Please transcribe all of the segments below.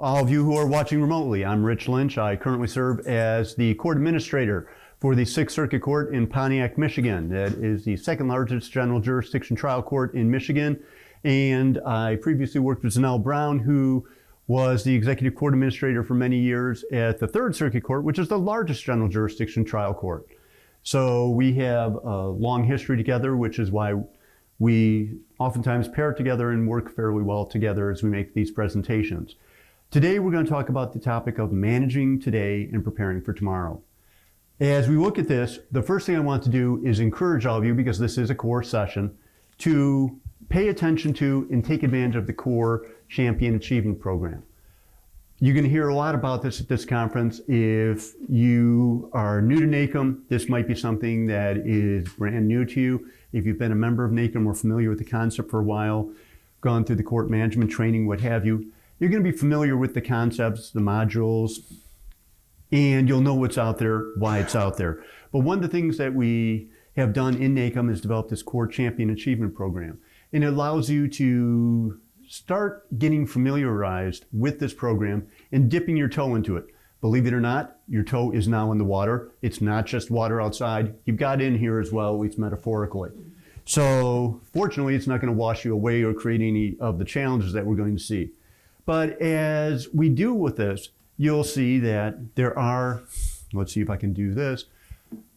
all of you who are watching remotely. I'm Rich Lynch. I currently serve as the court administrator for the Sixth Circuit Court in Pontiac, Michigan. That is the second largest general jurisdiction trial court in Michigan. And I previously worked with Zanelle Brown, who was the executive court administrator for many years at the Third Circuit Court, which is the largest general jurisdiction trial court. So we have a long history together, which is why we oftentimes pair together and work fairly well together as we make these presentations. Today we're going to talk about the topic of managing today and preparing for tomorrow. As we look at this, the first thing I want to do is encourage all of you, because this is a core session, to pay attention to and take advantage of the core Champion Achievement Program. You're going to hear a lot about this at this conference. If you are new to NACM, this might be something that is brand new to you. If you've been a member of NACM or familiar with the concept for a while, gone through the court management training, what have you, you're going to be familiar with the concepts, the modules, and you'll know what's out there, why it's out there. But one of the things that we have done in NACM is develop this core Champion Achievement Program. And it allows you to start getting familiarized with this program and dipping your toe into it. Believe it or not, your toe is now in the water. It's not just water outside. You've got in here as well, at least metaphorically. So fortunately, it's not going to wash you away or create any of the challenges that we're going to see. But as we do with this, you'll see that there are, let's see if I can do this.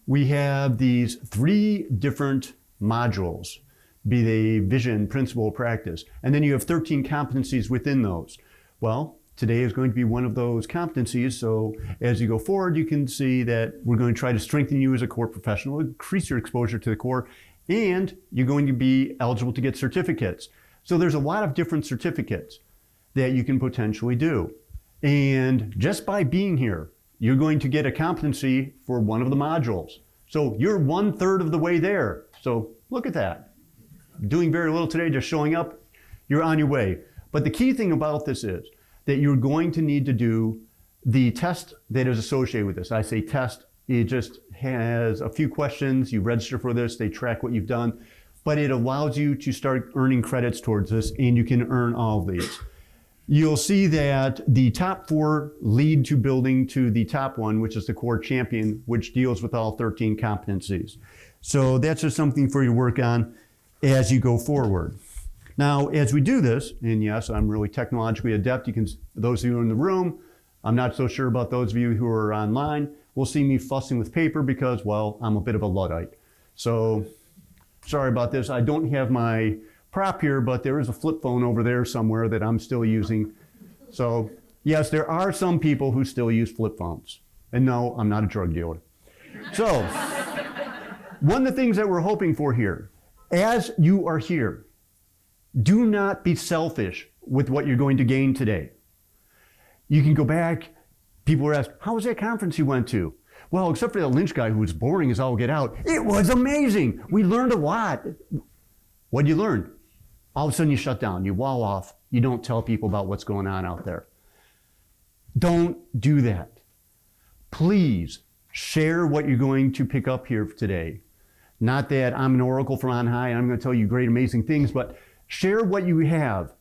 We have these 3 different modules, be they vision, principle, practice. And then you have 13 competencies within those. Well, today is going to be one of those competencies. So as you go forward, you can see that we're going to try to strengthen you as a court professional, increase your exposure to the court, and you're going to be eligible to get certificates. So there's a lot of different certificates that you can potentially do. And just by being here, you're going to get a competency for one of the modules. So you're 1/3 of the way there. So look at that. Doing very little today, just showing up, you're on your way. But the key thing about this is that you're going to need to do the test that is associated with this. I say test, it just has a few questions. You register for this, they track what you've done, but it allows you to start earning credits towards this, and you can earn all of these. You'll see that the top 4 lead to building to the top one, which is the core champion, which deals with all 13 competencies. So that's just something for you to work on as you go forward. Now, as we do this, and yes, I'm really technologically adept. You can, those of you in the room, I'm not so sure about those of you who are online, will see me fussing with paper because, well, I'm a bit of a Luddite. So, sorry about this. I don't have my prop here, but there is a flip phone over there somewhere that I'm still using. So, yes, there are some people who still use flip phones. And no, I'm not a drug dealer. So, one of the things that we're hoping for here, as you are here, do not be selfish with what you're going to gain today. You can go back, people were asked, how was that conference you went to? Well, except for the Lynch guy who was boring as all get out, it was amazing. We learned a lot. What'd you learn? All of a sudden you shut down, you wall off, you don't tell people about what's going on out there. Don't do that. Please share what you're going to pick up here today. Not that I'm an oracle from on high and I'm going to tell you great, amazing things, but share what you have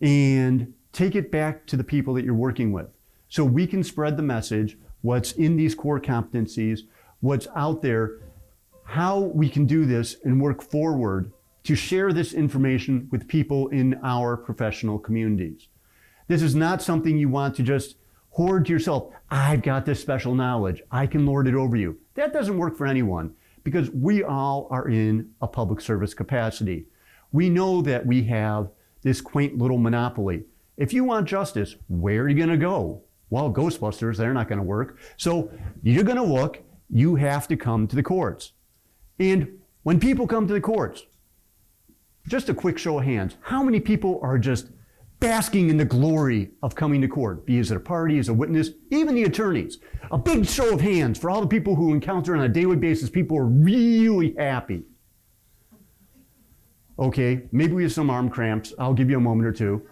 and take it back to the people that you're working with so we can spread the message, what's in these core competencies, what's out there, how we can do this and work forward to share this information with people in our professional communities. This is not something you want to just hoard to yourself. I've got this special knowledge. I can lord it over you. That doesn't work for anyone, because we all are in a public service capacity. We know that we have this quaint little monopoly. If you want justice, where are you going to go? Well, Ghostbusters, they're not going to work. So you're going to look, you have to come to the courts. And when people come to the courts, just a quick show of hands, how many people are just basking in the glory of coming to court, be it a party, as a witness, even the attorneys? A big show of hands for all the people who encounter on a daily basis. People are really happy. Okay, maybe we have some arm cramps. I'll give you a moment or two.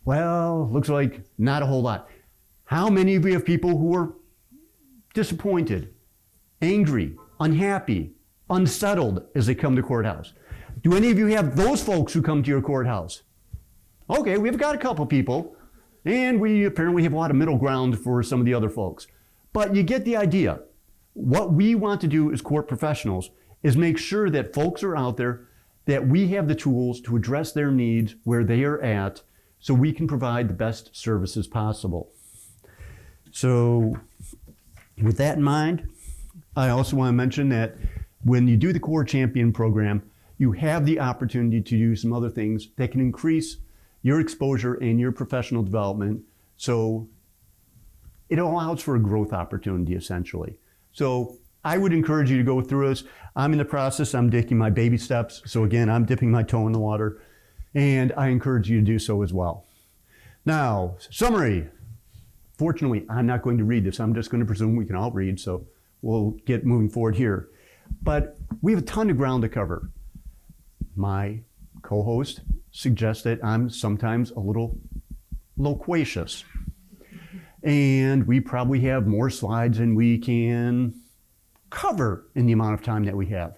Well, looks like not a whole lot. How many of you have people who are disappointed, angry, unhappy, unsettled as they come to courthouse? Do any of you have those folks who come to your courthouse? Okay, we've got a couple people. And we apparently have a lot of middle ground for some of the other folks. But you get the idea. What we want to do as court professionals is make sure that folks are out there, that we have the tools to address their needs where they are at, so we can provide the best services possible. So with that in mind, I also want to mention that when you do the Core Champion program, you have the opportunity to do some other things that can increase your exposure and your professional development. So it allows for a growth opportunity, essentially. So I would encourage you to go through this. I'm in the process, I'm taking my baby steps. So again, I'm dipping my toe in the water, and I encourage you to do so as well. Now, summary. Fortunately, I'm not going to read this. I'm just going to presume we can all read, so we'll get moving forward here. But we have a ton of ground to cover. My co-host suggests that I'm sometimes a little loquacious. And we probably have more slides than we can cover in the amount of time that we have.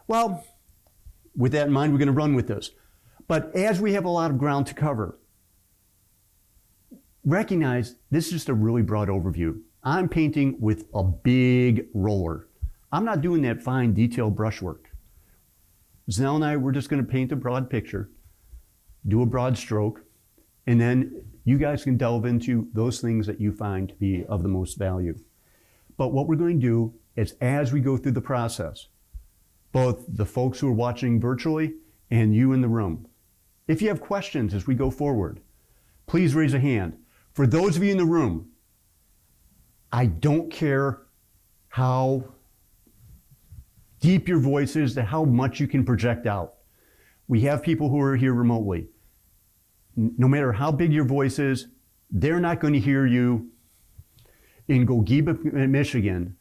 Well, with that in mind, we're going to run with this. But as we have a lot of ground to cover, recognize this is just a really broad overview. I'm painting with a big roller. I'm not doing that fine detailed brushwork. Zell and I, we're just going to paint a broad picture, do a broad stroke, and then you guys can delve into those things that you find to be of the most value. But what we're going to do is, as we go through the process, both the folks who are watching virtually and you in the room, if you have questions as we go forward, please raise a hand. For those of you in the room, I don't care how deep your voice is, to how much you can project out. We have people who are here remotely. No matter how big your voice is, they're not going to hear you in Gogebic, Michigan,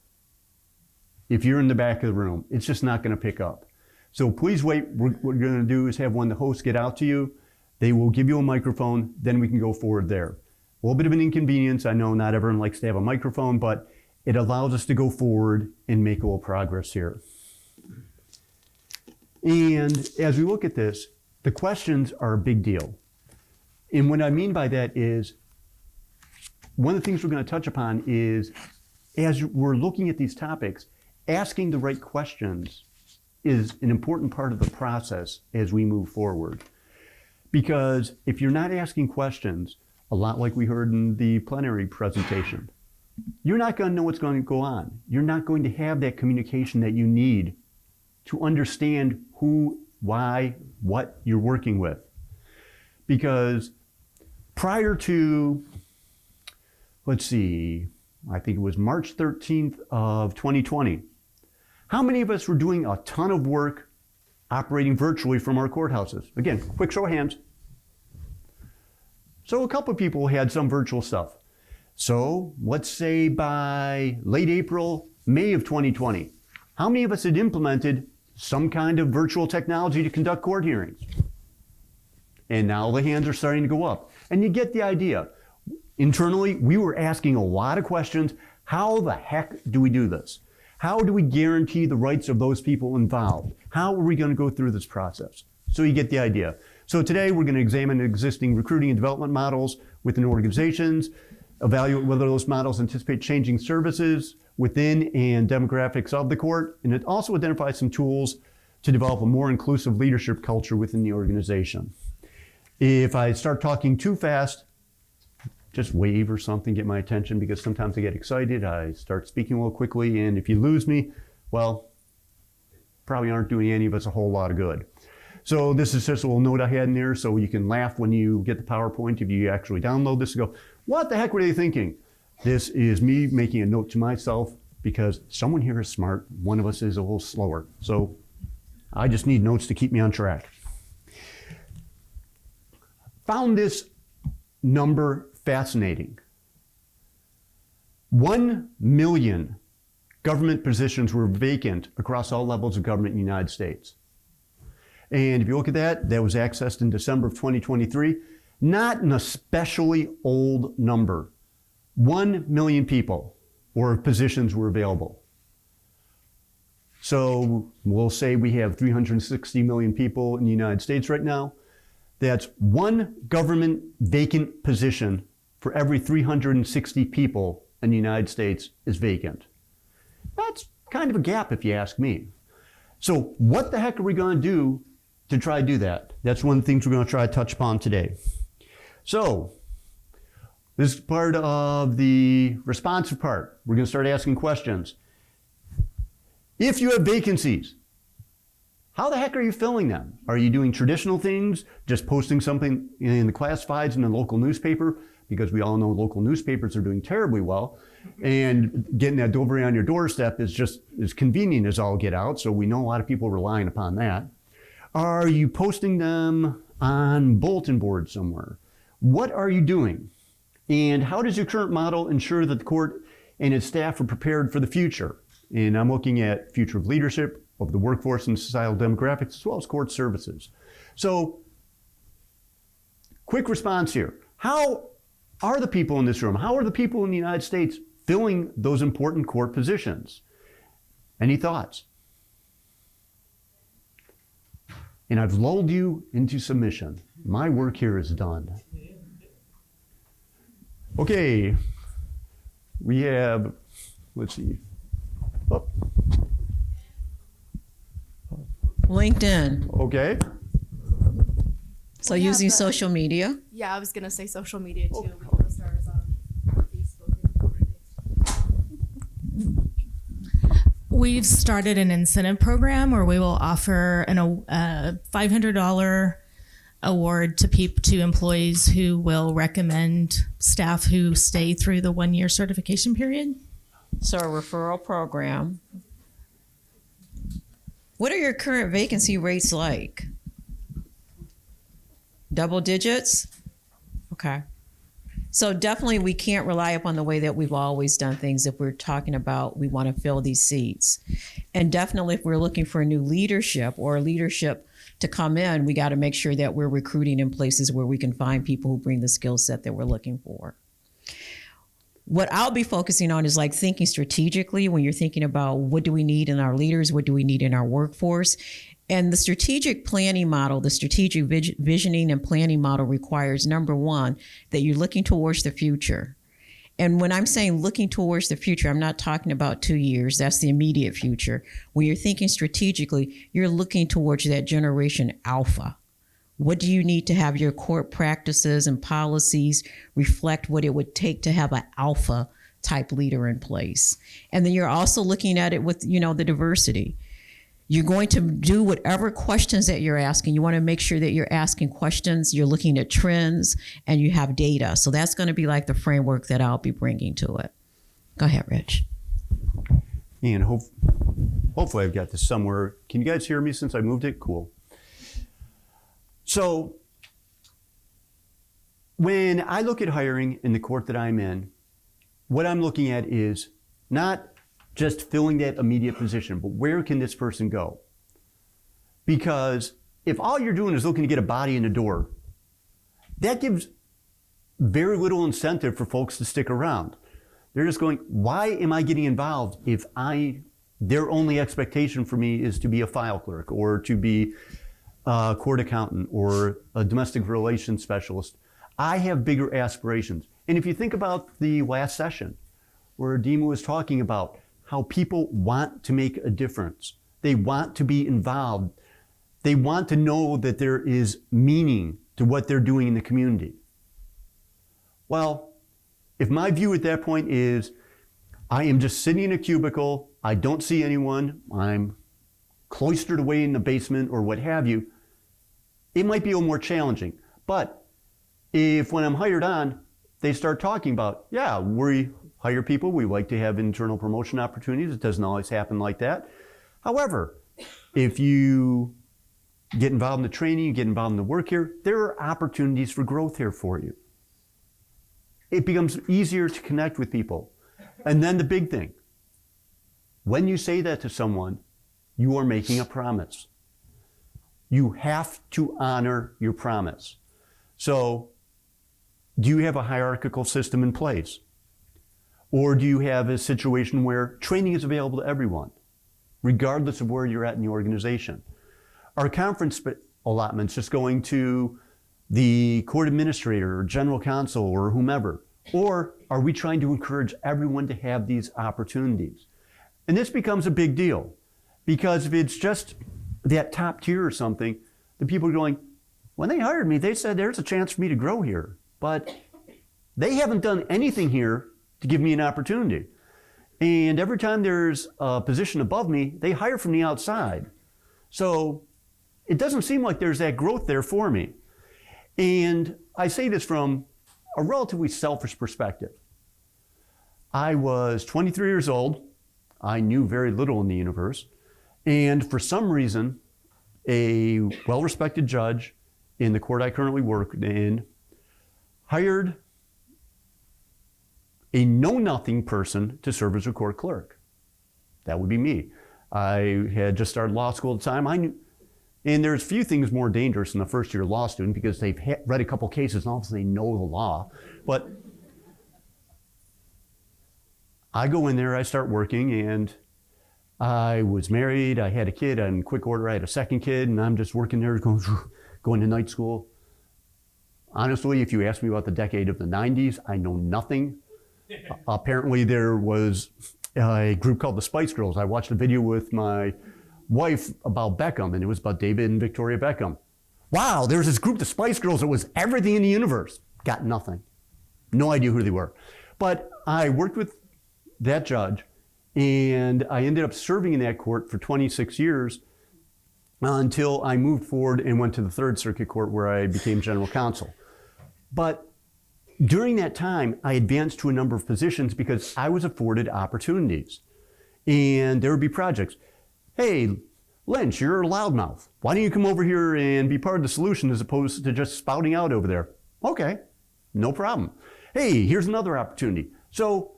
if you're in the back of the room. It's just not going to pick up. So please wait. What we're going to do is have one of the hosts get out to you. They will give you a microphone, then we can go forward there. A little bit of an inconvenience. I know not everyone likes to have a microphone, but it allows us to go forward and make a little progress here. And as we look at this, the questions are a big deal. And what I mean by that is, one of the things we're going to touch upon is, as we're looking at these topics, asking the right questions is an important part of the process as we move forward. Because if you're not asking questions, a lot like we heard in the plenary presentation, you're not going to know what's going to go on. You're not going to have that communication that you need to understand who, why, what you're working with. Because prior to, let's see, I think it was March 13th of 2020, how many of us were doing a ton of work operating virtually from our courthouses? Again, quick show of hands. So a couple of people had some virtual stuff. So let's say by late April, May of 2020, how many of us had implemented some kind of virtual technology to conduct court hearings? And now the hands are starting to go up. And you get the idea. Internally, we were asking a lot of questions. How the heck do we do this? How do we guarantee the rights of those people involved? How are we going to go through this process? So you get the idea. So today we're going to examine existing recruiting and development models within organizations, evaluate whether those models anticipate changing services within and demographics of the court, and it also identifies some tools to develop a more inclusive leadership culture within the organization. If I start talking too fast, just wave or something, get my attention, because sometimes I get excited, I start speaking a little quickly, and if you lose me, well, probably aren't doing any of us a whole lot of good. So this is just a little note I had in there so you can laugh when you get the PowerPoint if you actually download this and go, what the heck were they thinking? This is me making a note to myself because someone here is smart, one of us is a little slower. So I just need notes to keep me on track. Found this number fascinating. 1 million government positions were vacant across all levels of government in the United States. And if you look at that, that was accessed in December of 2023. Not an especially old number. 1 million people or positions were available. So we'll say we have 360 million people in the United States right now. That's one government vacant position for every 360 people in the United States is vacant. That's kind of a gap if you ask me. So what the heck are we going to do to try to do that? That's one of the things we're going to try to touch upon today. So this is part of the responsive part. We're going to start asking questions. If you have vacancies, how the heck are you filling them? Are you doing traditional things, just posting something in the classifieds in the local newspaper? Because we all know local newspapers are doing terribly well. And getting that delivery on your doorstep is just as convenient as all get out. So we know a lot of people relying upon that. Are you posting them on bulletin boards somewhere? What are you doing? And how does your current model ensure that the court and its staff are prepared for the future? And I'm looking at future of leadership, of the workforce and societal demographics, as well as court services. So, quick response here. How are the people in this room, how are the people in the United States filling those important court positions? Any thoughts? And I've lulled you into submission. My work here is done. Okay, we have, let's see. Oh. LinkedIn. Okay. So using social media. Yeah, I was gonna say social media too. We can post ours on Facebook. We've started an incentive program where we will offer a $500 award to employees who will recommend staff who stay through the 1-year certification period. So a referral program. What are your current vacancy rates like? Double digits? Okay. So definitely we can't rely upon the way that we've always done things if we're talking about we want to fill these seats. And definitely if we're looking for a new leadership or leadership to come in, we got to make sure that we're recruiting in places where we can find people who bring the skill set that we're looking for. What I'll be focusing on is like thinking strategically when you're thinking about what do we need in our leaders, what do we need in our workforce. And the strategic planning model, the strategic visioning and planning model requires, number one, that you're looking towards the future. And when I'm saying looking towards the future, I'm not talking about 2 years. That's the immediate future. When you're thinking strategically, you're looking towards that generation alpha. What do you need to have your court practices and policies reflect what it would take to have an alpha type leader in place? And then you're also looking at it with, the diversity. You're going to do whatever questions that you're asking. You want to make sure that you're asking questions, you're looking at trends, and you have data. So that's going to be like the framework that I'll be bringing to it. Go ahead, Rich. And hopefully I've got this somewhere. Can you guys hear me since I moved it? Cool. So when I look at hiring in the court that I'm in, what I'm looking at is not just filling that immediate position, but where can this person go? Because if all you're doing is looking to get a body in the door, that gives very little incentive for folks to stick around. They're just going, why am I getting involved if their only expectation for me is to be a file clerk or to be a court accountant or a domestic relations specialist? I have bigger aspirations. And if you think about the last session where Dima was talking about how people want to make a difference. They want to be involved. They want to know that there is meaning to what they're doing in the community. Well, if my view at that point is I am just sitting in a cubicle, I don't see anyone, I'm cloistered away in the basement or what have you, it might be a little more challenging. But if when I'm hired on, they start talking about, yeah, we hire people, we like to have internal promotion opportunities. It doesn't always happen like that. However, if you get involved in the training, you get involved in the work here, there are opportunities for growth here for you. It becomes easier to connect with people. And then the big thing, when you say that to someone, you are making a promise. You have to honor your promise. So, do you have a hierarchical system in place? Or do you have a situation where training is available to everyone, regardless of where you're at in the organization? Are conference allotments just going to the court administrator or general counsel or whomever? Or are we trying to encourage everyone to have these opportunities? And this becomes a big deal because if it's just that top tier or something, the people are going, when they hired me, they said there's a chance for me to grow here, but they haven't done anything here to give me an opportunity. And every time there's a position above me, they hire from the outside. So it doesn't seem like there's that growth there for me. And I say this from a relatively selfish perspective. I was 23 years old. I knew very little in the universe. And for some reason, a well-respected judge in the court I currently work in hired a know-nothing person to serve as a court clerk. That would be me. I had just started law school at the time. I knew, and there's few things more dangerous than a first-year law student because they've read a couple cases and all of a sudden they know the law. But I go in there, I start working, and I was married, I had a kid, and in quick order I had a second kid, and I'm just working there going to night school. Honestly, if you ask me about the decade of the 90s, I know nothing. Apparently there was a group called the Spice Girls. I watched a video with my wife about Beckham, and it was about David and Victoria Beckham. Wow, there was this group, the Spice Girls, that was everything in the universe. Got nothing. No idea who they were. But I worked with that judge, and I ended up serving in that court for 26 years until I moved forward and went to the Third Circuit Court where I became general counsel. But during that time, I advanced to a number of positions because I was afforded opportunities. And there would be projects. Hey, Lynch, you're a loudmouth. Why don't you come over here and be part of the solution as opposed to just spouting out over there? Okay, no problem. Hey, here's another opportunity. So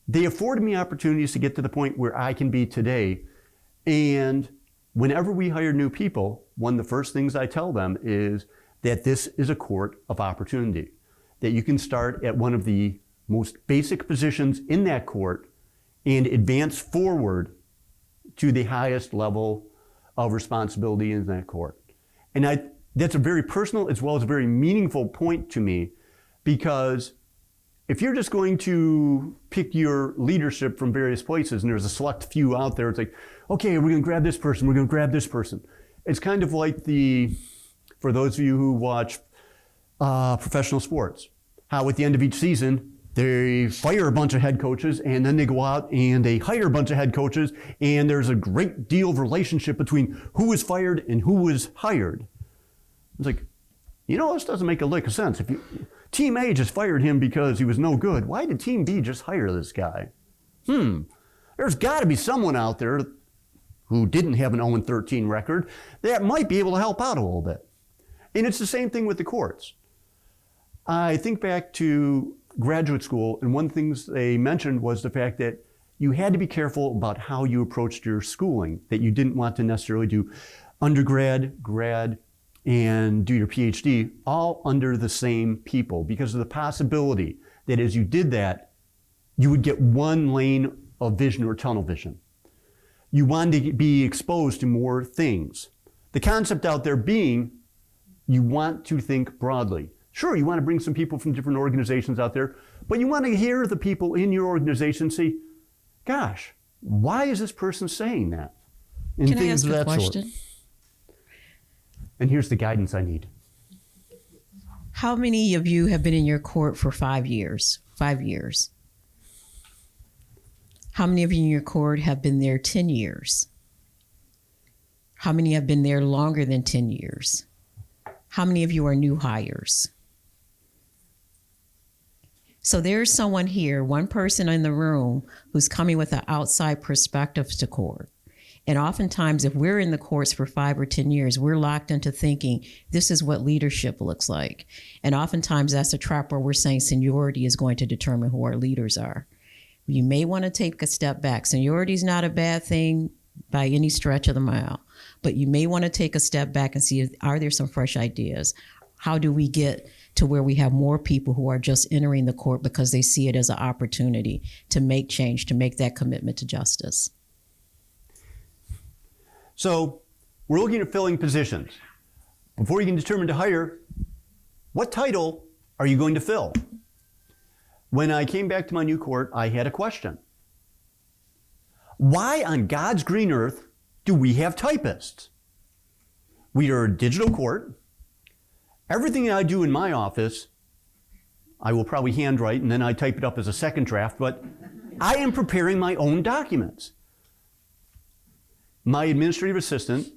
they afforded me opportunities to get to the point where I can be today. And whenever we hire new people, one of the first things I tell them is that this is a court of opportunity, that you can start at one of the most basic positions in that court and advance forward to the highest level of responsibility in that court. And that's a very personal as well as a very meaningful point to me, because if you're just going to pick your leadership from various places and there's a select few out there, it's like, okay, we're going to grab this person, we're going to grab this person. It's kind of like for those of you who watch professional sports, how at the end of each season, they fire a bunch of head coaches and then they go out and they hire a bunch of head coaches, and there's a great deal of relationship between who was fired and who was hired. It's like, this doesn't make a lick of sense. If Team A just fired him because he was no good, why did Team B just hire this guy? There's got to be someone out there who didn't have an 0-13 record that might be able to help out a little bit. And it's the same thing with the courts. I think back to graduate school, and one of the things they mentioned was the fact that you had to be careful about how you approached your schooling, that you didn't want to necessarily do undergrad, grad, and do your PhD all under the same people, because of the possibility that as you did that, you would get one lane of vision or tunnel vision. You wanted to be exposed to more things. The concept out there being, you want to think broadly. Sure, you want to bring some people from different organizations out there, but you want to hear the people in your organization say, gosh, why is this person saying that? And Can I things ask of a that question? sort. And here's the guidance I need. How many of you have been in your court for 5 years? 5 years. How many of you in your court have been there 10 years? How many have been there longer than 10 years? How many of you are new hires? So there's someone here, one person in the room, who's coming with an outside perspective to court. And oftentimes, if we're in the courts for 5 or 10 years, we're locked into thinking this is what leadership looks like. And oftentimes that's a trap where we're saying seniority is going to determine who our leaders are. You may want to take a step back. Seniority is not a bad thing by any stretch of the mile, but you may want to take a step back and see, are there some fresh ideas? How do we get to where we have more people who are just entering the court because they see it as an opportunity to make change, to make that commitment to justice? So we're looking at filling positions. Before you can determine to hire, what title are you going to fill? When I came back to my new court, I had a question. Why on God's green earth do we have typists? We are a digital court. Everything I do in my office, I will probably handwrite and then I type it up as a second draft, but I am preparing my own documents. My administrative assistant,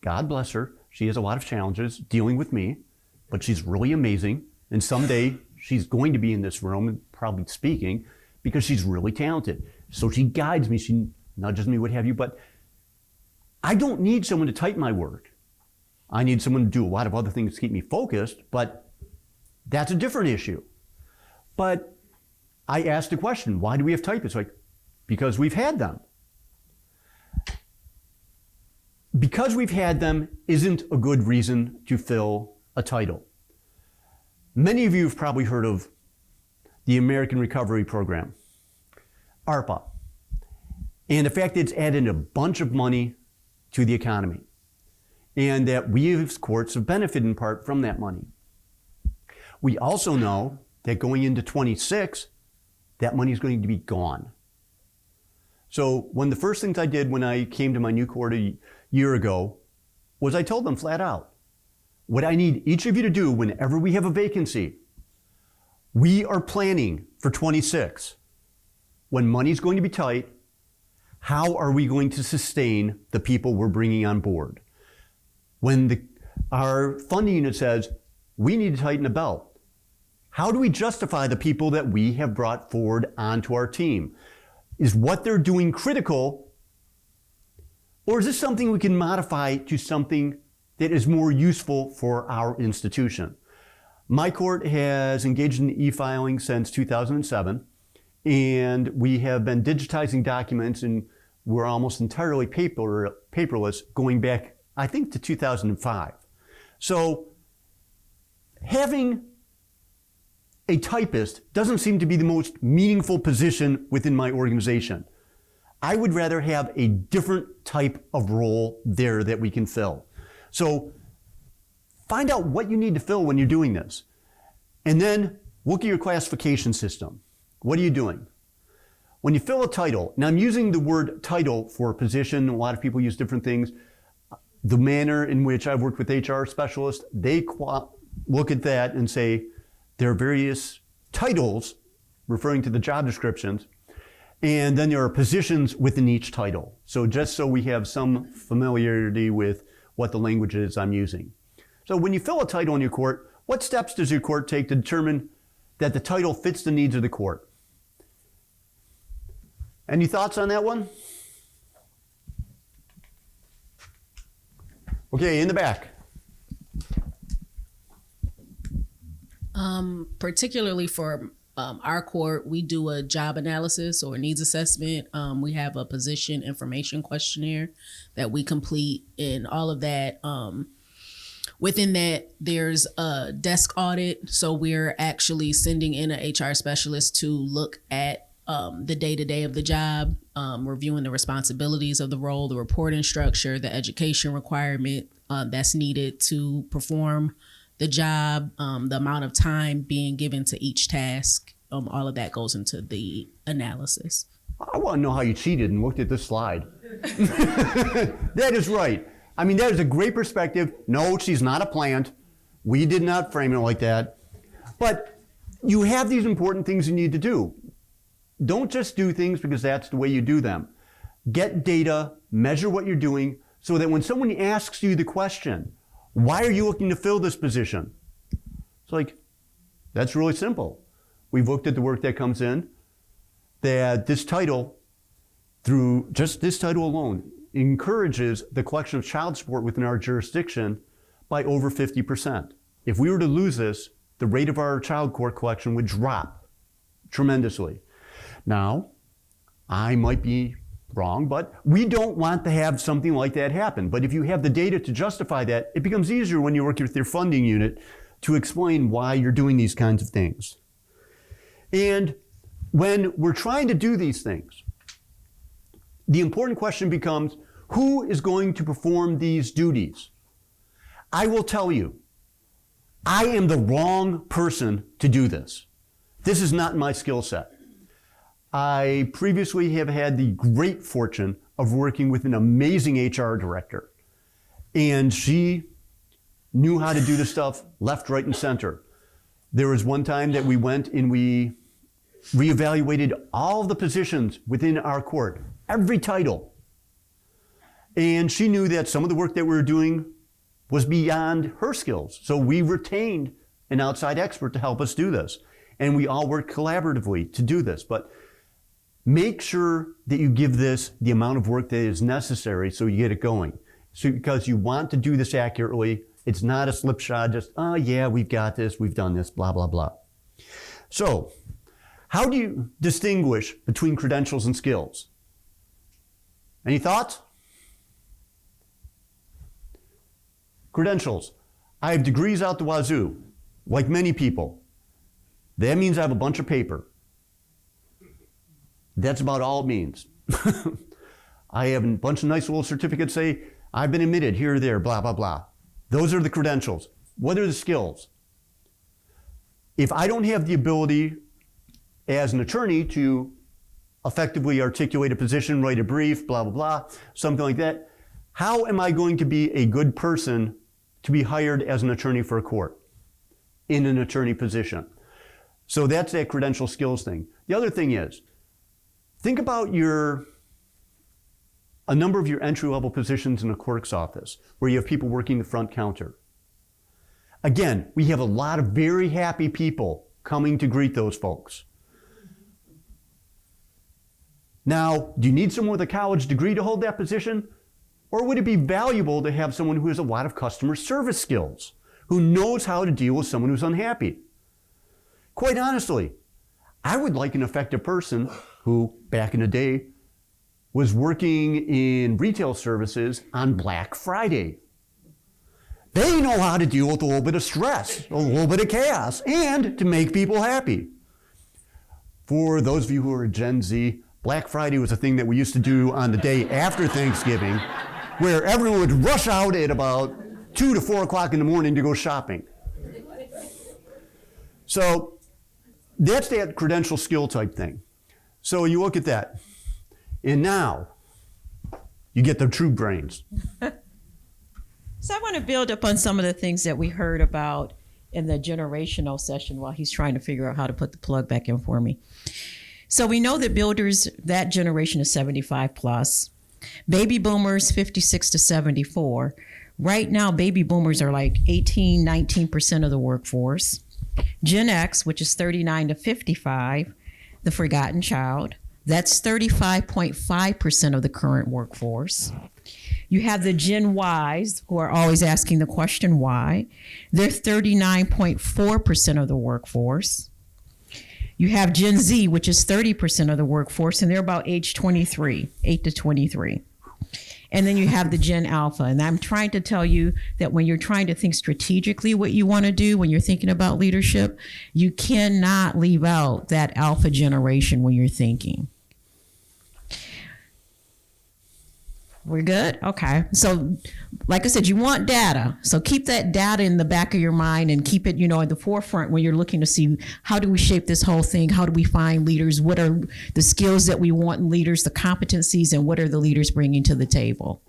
God bless her, she has a lot of challenges dealing with me, but she's really amazing. And someday she's going to be in this room and probably speaking because she's really talented. So she guides me, she nudges me, what have you, but I don't need someone to type my work. I need someone to do a lot of other things to keep me focused, but that's a different issue. But I asked the question, why do we have typists? Like, because we've had them. Because we've had them isn't a good reason to fill a title. Many of you have probably heard of the American Recovery Program, ARPA, and the fact that it's added a bunch of money to the economy, and that we as courts have benefited in part from that money. We also know that going into 26, that money is going to be gone. So one of the first things I did when I came to my new court a year ago was I told them flat out, what I need each of you to do whenever we have a vacancy, we are planning for 26. When money's going to be tight, how are we going to sustain the people we're bringing on board? When our funding unit says, we need to tighten the belt, how do we justify the people that we have brought forward onto our team? Is what they're doing critical, or is this something we can modify to something that is more useful for our institution? My court has engaged in e-filing since 2007, and we have been digitizing documents, and we're almost entirely paperless going back, I think, to 2005. So having a typist doesn't seem to be the most meaningful position within my organization. I would rather have a different type of role there that we can fill. So find out what you need to fill when you're doing this. And then look at your classification system. What are you doing? When you fill a title, now I'm using the word title for a position, a lot of people use different things. The manner in which I've worked with HR specialists, they look at that and say, there are various titles referring to the job descriptions, and then there are positions within each title. So just so we have some familiarity with what the language is I'm using. So when you fill a title in your court, what steps does your court take to determine that the title fits the needs of the court? Any thoughts on that one? Okay, in the back. Particularly for our court, we do a job analysis or needs assessment. We have a position information questionnaire that we complete, and all of that. Within that, there's a desk audit. So we're actually sending in an HR specialist to look at the day-to-day of the job, reviewing the responsibilities of the role, the reporting structure, the education requirement that's needed to perform the job, the amount of time being given to each task. All of that goes into the analysis. I want to know how you cheated and looked at this slide. That is right. I mean, that is a great perspective. No, she's not a plant. We did not frame it like that. But you have these important things you need to do. Don't just do things because that's the way you do them. Get data, measure what you're doing, so that when someone asks you the question, why are you looking to fill this position? It's like, that's really simple. We've looked at the work that comes in, that this title, through just this title alone, encourages the collection of child support within our jurisdiction by over 50%. If we were to lose this, the rate of our child court collection would drop tremendously. Now, I might be wrong, but we don't want to have something like that happen. But if you have the data to justify that, it becomes easier when you work with your funding unit to explain why you're doing these kinds of things. And when we're trying to do these things, the important question becomes, who is going to perform these duties? I will tell you, I am the wrong person to do this. This is not my skill set. I previously have had the great fortune of working with an amazing HR director, and she knew how to do the stuff left, right, and center. There was one time that we went and we reevaluated all of the positions within our court, every title. And she knew that some of the work that we were doing was beyond her skills. So we retained an outside expert to help us do this. And we all worked collaboratively to do this. But make sure that you give this the amount of work that is necessary so you get it going. So, because you want to do this accurately. It's not a slipshod, just, oh yeah, we've got this, we've done this, blah, blah, blah. So, how do you distinguish between credentials and skills? Any thoughts? Credentials. I have degrees out the wazoo, like many people. That means I have a bunch of paper. That's about all it means. I have a bunch of nice little certificates say, I've been admitted here or there, blah, blah, blah. Those are the credentials. What are the skills? If I don't have the ability as an attorney to effectively articulate a position, write a brief, blah, blah, blah, something like that, how am I going to be a good person to be hired as an attorney for a court in an attorney position? So that's that credential skills thing. The other thing is, think about a number of your entry-level positions in a clerk's office where you have people working the front counter. Again, we have a lot of very happy people coming to greet those folks. Now, do you need someone with a college degree to hold that position? Or would it be valuable to have someone who has a lot of customer service skills, who knows how to deal with someone who's unhappy? Quite honestly, I would like an effective person who, back in the day, was working in retail services on Black Friday. They know how to deal with a little bit of stress, a little bit of chaos, and to make people happy. For those of you who are Gen Z, Black Friday was a thing that we used to do on the day after Thanksgiving, where everyone would rush out at about 2 to 4 o'clock in the morning to go shopping. So that's that credential skill type thing. So you look at that. And now, you get the true brains. So I want to build up on some of the things that we heard about in the generational session while he's trying to figure out how to put the plug back in for me. So we know that builders, that generation is 75 plus. Baby boomers, 56 to 74. Right now, baby boomers are like 18, 19% of the workforce. Gen X, which is 39 to 55, the forgotten child. That's 35.5% of the current workforce. You have the Gen Ys, who are always asking the question why. They're 39.4% of the workforce. You have Gen Z, which is 30% of the workforce, and they're about age 23, 8 to 23. And then you have the Gen Alpha. And I'm trying to tell you that when you're trying to think strategically what you want to do, when you're thinking about leadership, you cannot leave out that Alpha generation when you're thinking. We're good? Okay. So like I said, you want data. So keep that data in the back of your mind and keep it, at the forefront when you're looking to see how do we shape this whole thing? How do we find leaders? What are the skills that we want in leaders, the competencies, and what are the leaders bringing to the table?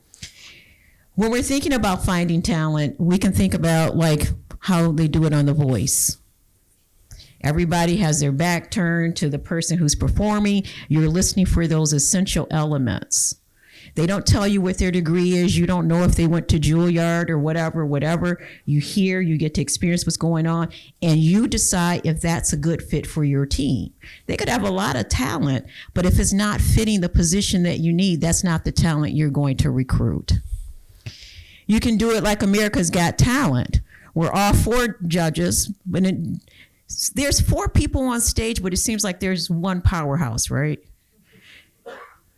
When we're thinking about finding talent, we can think about like how they do it on The Voice. Everybody has their back turned to the person who's performing. You're listening for those essential elements. They don't tell you what their degree is. You don't know if they went to Juilliard or whatever. You hear, you get to experience what's going on, and you decide if that's a good fit for your team. They could have a lot of talent, but if it's not fitting the position that you need, that's not the talent you're going to recruit. You can do it like America's Got Talent. We're all 4 judges, but there's 4 people on stage, but it seems like there's one powerhouse, right?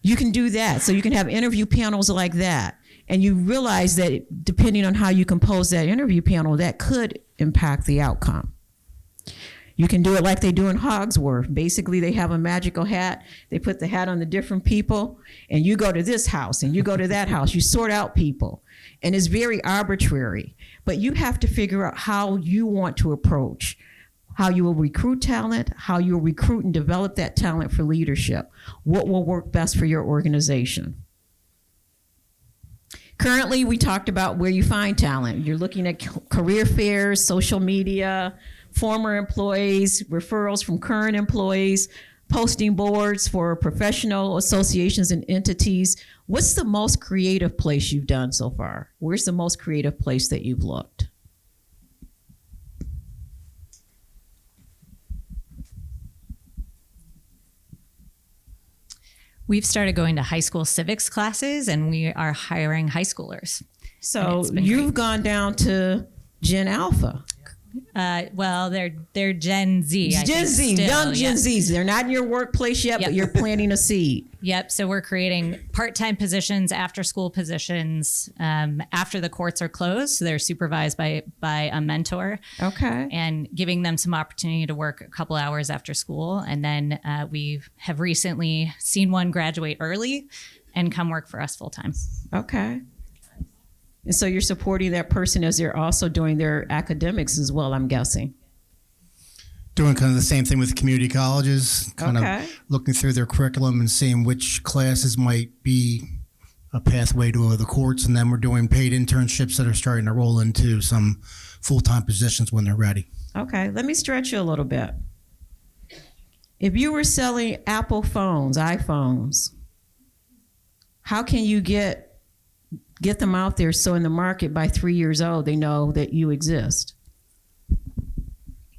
You can do that. So you can have interview panels like that. And you realize that depending on how you compose that interview panel, that could impact the outcome. You can do it like they do in Hogsworth. Basically, they have a magical hat. They put the hat on the different people, and you go to this house, and you go to that house. You sort out people. And it's very arbitrary. But you have to figure out how you want to approach how you will recruit talent, how you'll recruit and develop that talent for leadership. What will work best for your organization? Currently, we talked about where you find talent. You're looking at career fairs, social media, former employees, referrals from current employees, posting boards for professional associations and entities. What's the most creative place you've done so far? Where's the most creative place that you've looked? We've started going to high school civics classes, and we are hiring high schoolers. So it's been you've great. gone down to Gen Alpha. Well, they're Gen Z. I Gen think, Z, still, young Gen yeah. Zs. They're not in your workplace yet, Yep. but you're planting a seed. Yep. So we're creating part-time positions, after-school positions after the courts are closed. So they're supervised by a mentor, Okay. and giving them some opportunity to work a couple hours after school. And then we have recently seen one graduate early and come work for us full-time. Okay. And so you're supporting that person as they're also doing their academics as well, I'm guessing. Doing kind of the same thing with community colleges, kind Okay. of looking through their curriculum and seeing which classes might be a pathway to the courts. And then we're doing paid internships that are starting to roll into some full-time positions when they're ready. Okay. Let me stretch you a little bit. If you were selling Apple phones, iPhones, how can you get them out there so in the market by 3 years old they know that you exist?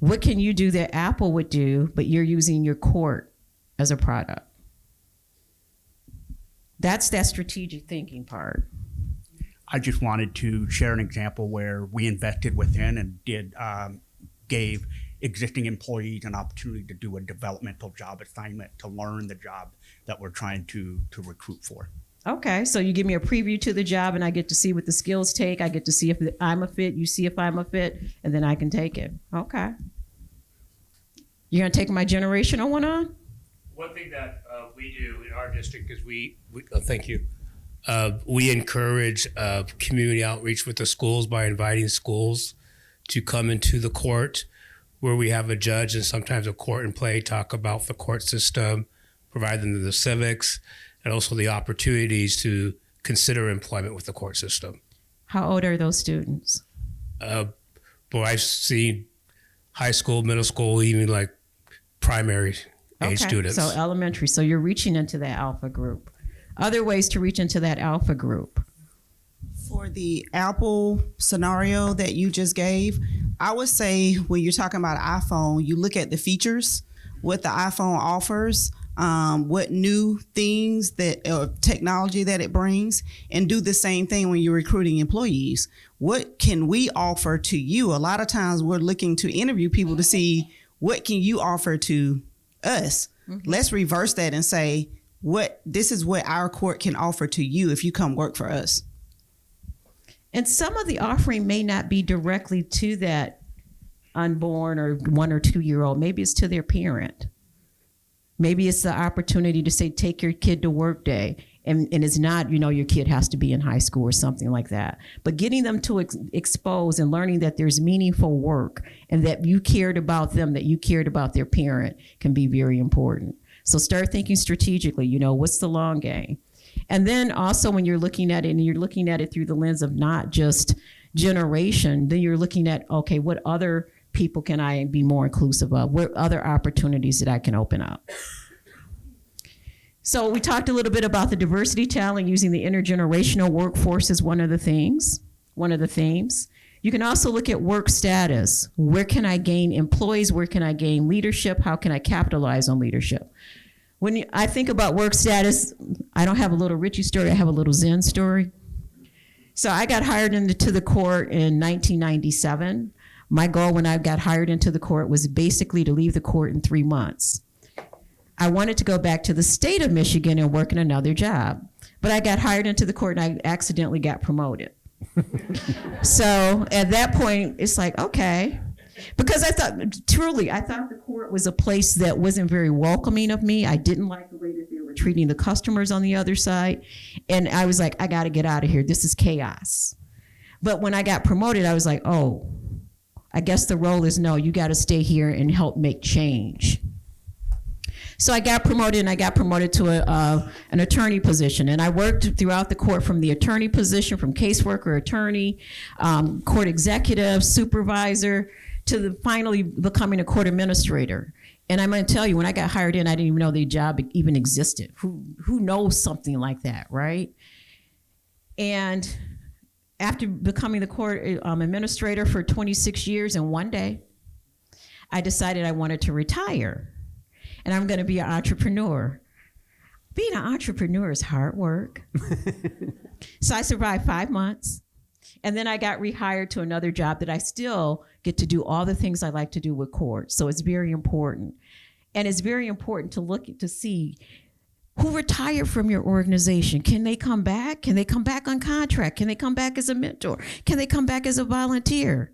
What can you do that Apple would do, but you're using your court as a product? That's that strategic thinking part. I just wanted to share an example where we invested within and gave existing employees an opportunity to do a developmental job assignment to learn the job that we're trying to recruit for. Okay, so you give me a preview to the job and I get to see what the skills take. I get to see if I'm a fit, you see if I'm a fit, and then I can take it. Okay. You're gonna take my generational one on? One thing that we do in our district is we thank you. We encourage community outreach with the schools by inviting schools to come into the court where we have a judge and sometimes a court and play, talk about the court system, provide them the civics, and also the opportunities to consider employment with the court system. How old are those students? I've seen high school, middle school, even like primary age students. So elementary. So you're reaching into that alpha group. Other ways to reach into that alpha group. For the Apple scenario that you just gave, I would say when you're talking about iPhone, you look at the features, what the iPhone offers, what new things technology that it brings, and do the same thing when you're recruiting employees. What can we offer to you? A lot of times we're looking to interview people to see what can you offer to us. Mm-hmm. Let's reverse that and say, this is what our court can offer to you if you come work for us. And some of the offering may not be directly to that unborn or 1 or 2 year old. Maybe it's to their parent. Maybe it's the opportunity to say, take your kid to work day. And it's not, your kid has to be in high school or something like that. But getting them to expose and learning that there's meaningful work and that you cared about them, that you cared about their parent can be very important. So start thinking strategically, what's the long game? And then also when you're looking at it and you're looking at it through the lens of not just generation, then you're looking at, okay, what other people can I be more inclusive of? What other opportunities that I can open up? So we talked a little bit about the diversity talent, using the intergenerational workforce as one of the themes. You can also look at work status. Where can I gain employees? Where can I gain leadership? How can I capitalize on leadership? When I think about work status, I don't have a little Richie story, I have a little Zen story. So I got hired into the court in 1997. My goal when I got hired into the court was basically to leave the court in 3 months. I wanted to go back to the state of Michigan and work in another job. But I got hired into the court and I accidentally got promoted. So at that point, it's like, okay. Because I thought the court was a place that wasn't very welcoming of me. I didn't like the way that they were treating the customers on the other side. And I was like, I got to get out of here. This is chaos. But when I got promoted, I was like, oh, I guess the role is no, you got to stay here and help make change. So I got promoted, and I got promoted to an attorney position. And I worked throughout the court from the attorney position, from caseworker, attorney, court executive, supervisor, to finally becoming a court administrator. And I'm going to tell you, when I got hired in, I didn't even know the job even existed. Who knows something like that, right? And after becoming the court administrator for 26 years and one day, I decided I wanted to retire. And I'm going to be an entrepreneur. Being an entrepreneur is hard work. So I survived 5 months. And then I got rehired to another job that I still get to do all the things I like to do with court. So it's very important. And it's very important to look to see who retired from your organization. Can they come back? Can they come back on contract? Can they come back as a mentor? Can they come back as a volunteer?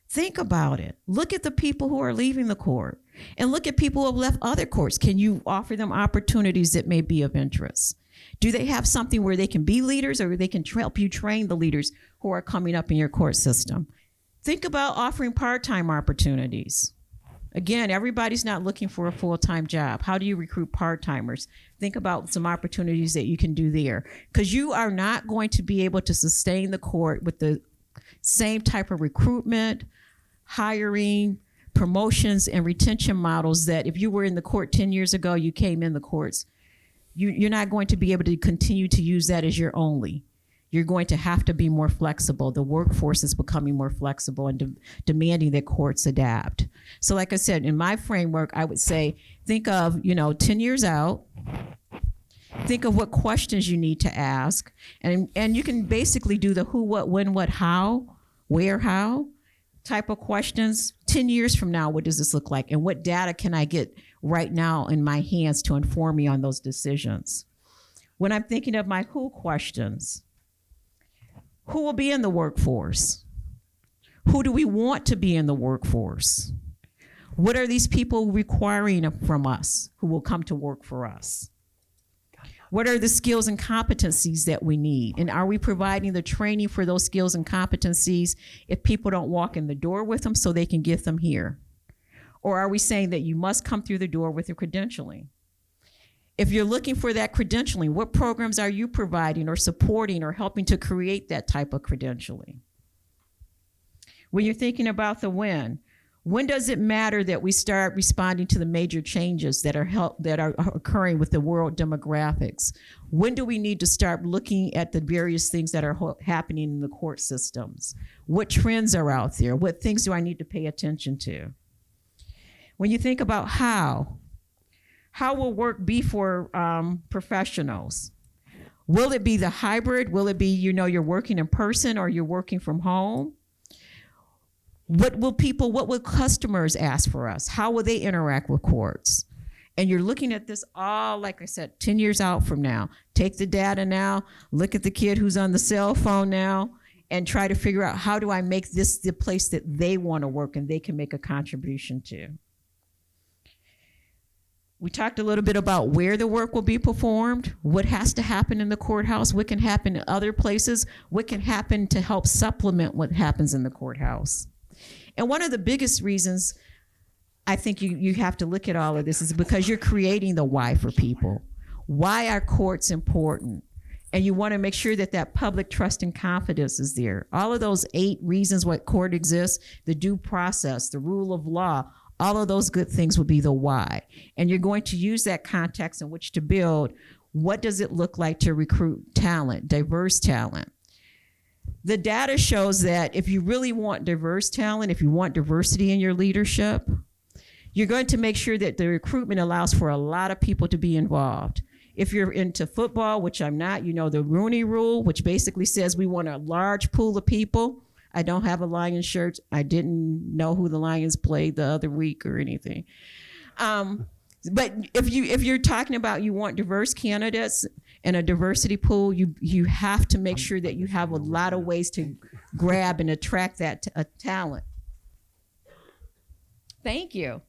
Think about it. Look at the people who are leaving the court, and look at people who have left other courts. Can you offer them opportunities that may be of interest? Do they have something where they can be leaders, or they can help you train the leaders who are coming up in your court system? Think about offering part-time opportunities. Again, everybody's not looking for a full-time job. How do you recruit part-timers? Think about some opportunities that you can do there, because you are not going to be able to sustain the court with the same type of recruitment, hiring, promotions, and retention models that if you were in the court 10 years ago, you came in the courts, you're not going to be able to continue to use that as your only. You're going to have to be more flexible. The workforce is becoming more flexible and demanding that courts adapt. So like I said, in my framework, I would say, think of, 10 years out, think of what questions you need to ask. And you can basically do the who, what, when, what, how, where, how type of questions. 10 years from now, what does this look like? And what data can I get right now in my hands to inform me on those decisions? When I'm thinking of my who questions, who will be in the workforce? Who do we want to be in the workforce? What are these people requiring from us who will come to work for us? What are the skills and competencies that we need? And are we providing the training for those skills and competencies if people don't walk in the door with them so they can get them here? Or are we saying that you must come through the door with your credentialing? If you're looking for that credentialing, what programs are you providing or supporting or helping to create that type of credentialing? When you're thinking about the when does it matter that we start responding to the major changes that are occurring with the world demographics? When do we need to start looking at the various things that are happening in the court systems? What trends are out there? What things do I need to pay attention to? When you think about how will work be for professionals? Will it be the hybrid? Will it be, you're working in person or you're working from home? What will customers ask for us? How will they interact with courts? And you're looking at this all, like I said, 10 years out from now. Take the data now, look at the kid who's on the cell phone now, and try to figure out, how do I make this the place that they want to work and they can make a contribution to? We talked a little bit about where the work will be performed, what has to happen in the courthouse, what can happen in other places, what can happen to help supplement what happens in the courthouse. And one of the biggest reasons I think you have to look at all of this is because you're creating the why for people. Why are courts important? And you want to make sure that public trust and confidence is there. All of those 8 reasons why court exists, the due process, the rule of law, all of those good things will be the why. And you're going to use that context in which to build, what does it look like to recruit talent, diverse talent? The data shows that if you really want diverse talent, if you want diversity in your leadership, you're going to make sure that the recruitment allows for a lot of people to be involved. If you're into football, which I'm not, the Rooney Rule, which basically says we want a large pool of people. I don't have a Lions shirt. I didn't know who the Lions played the other week or anything. But if you're talking about you want diverse candidates and a diversity pool, you have to make sure that you have a lot of ways to grab and attract that talent. Thank you.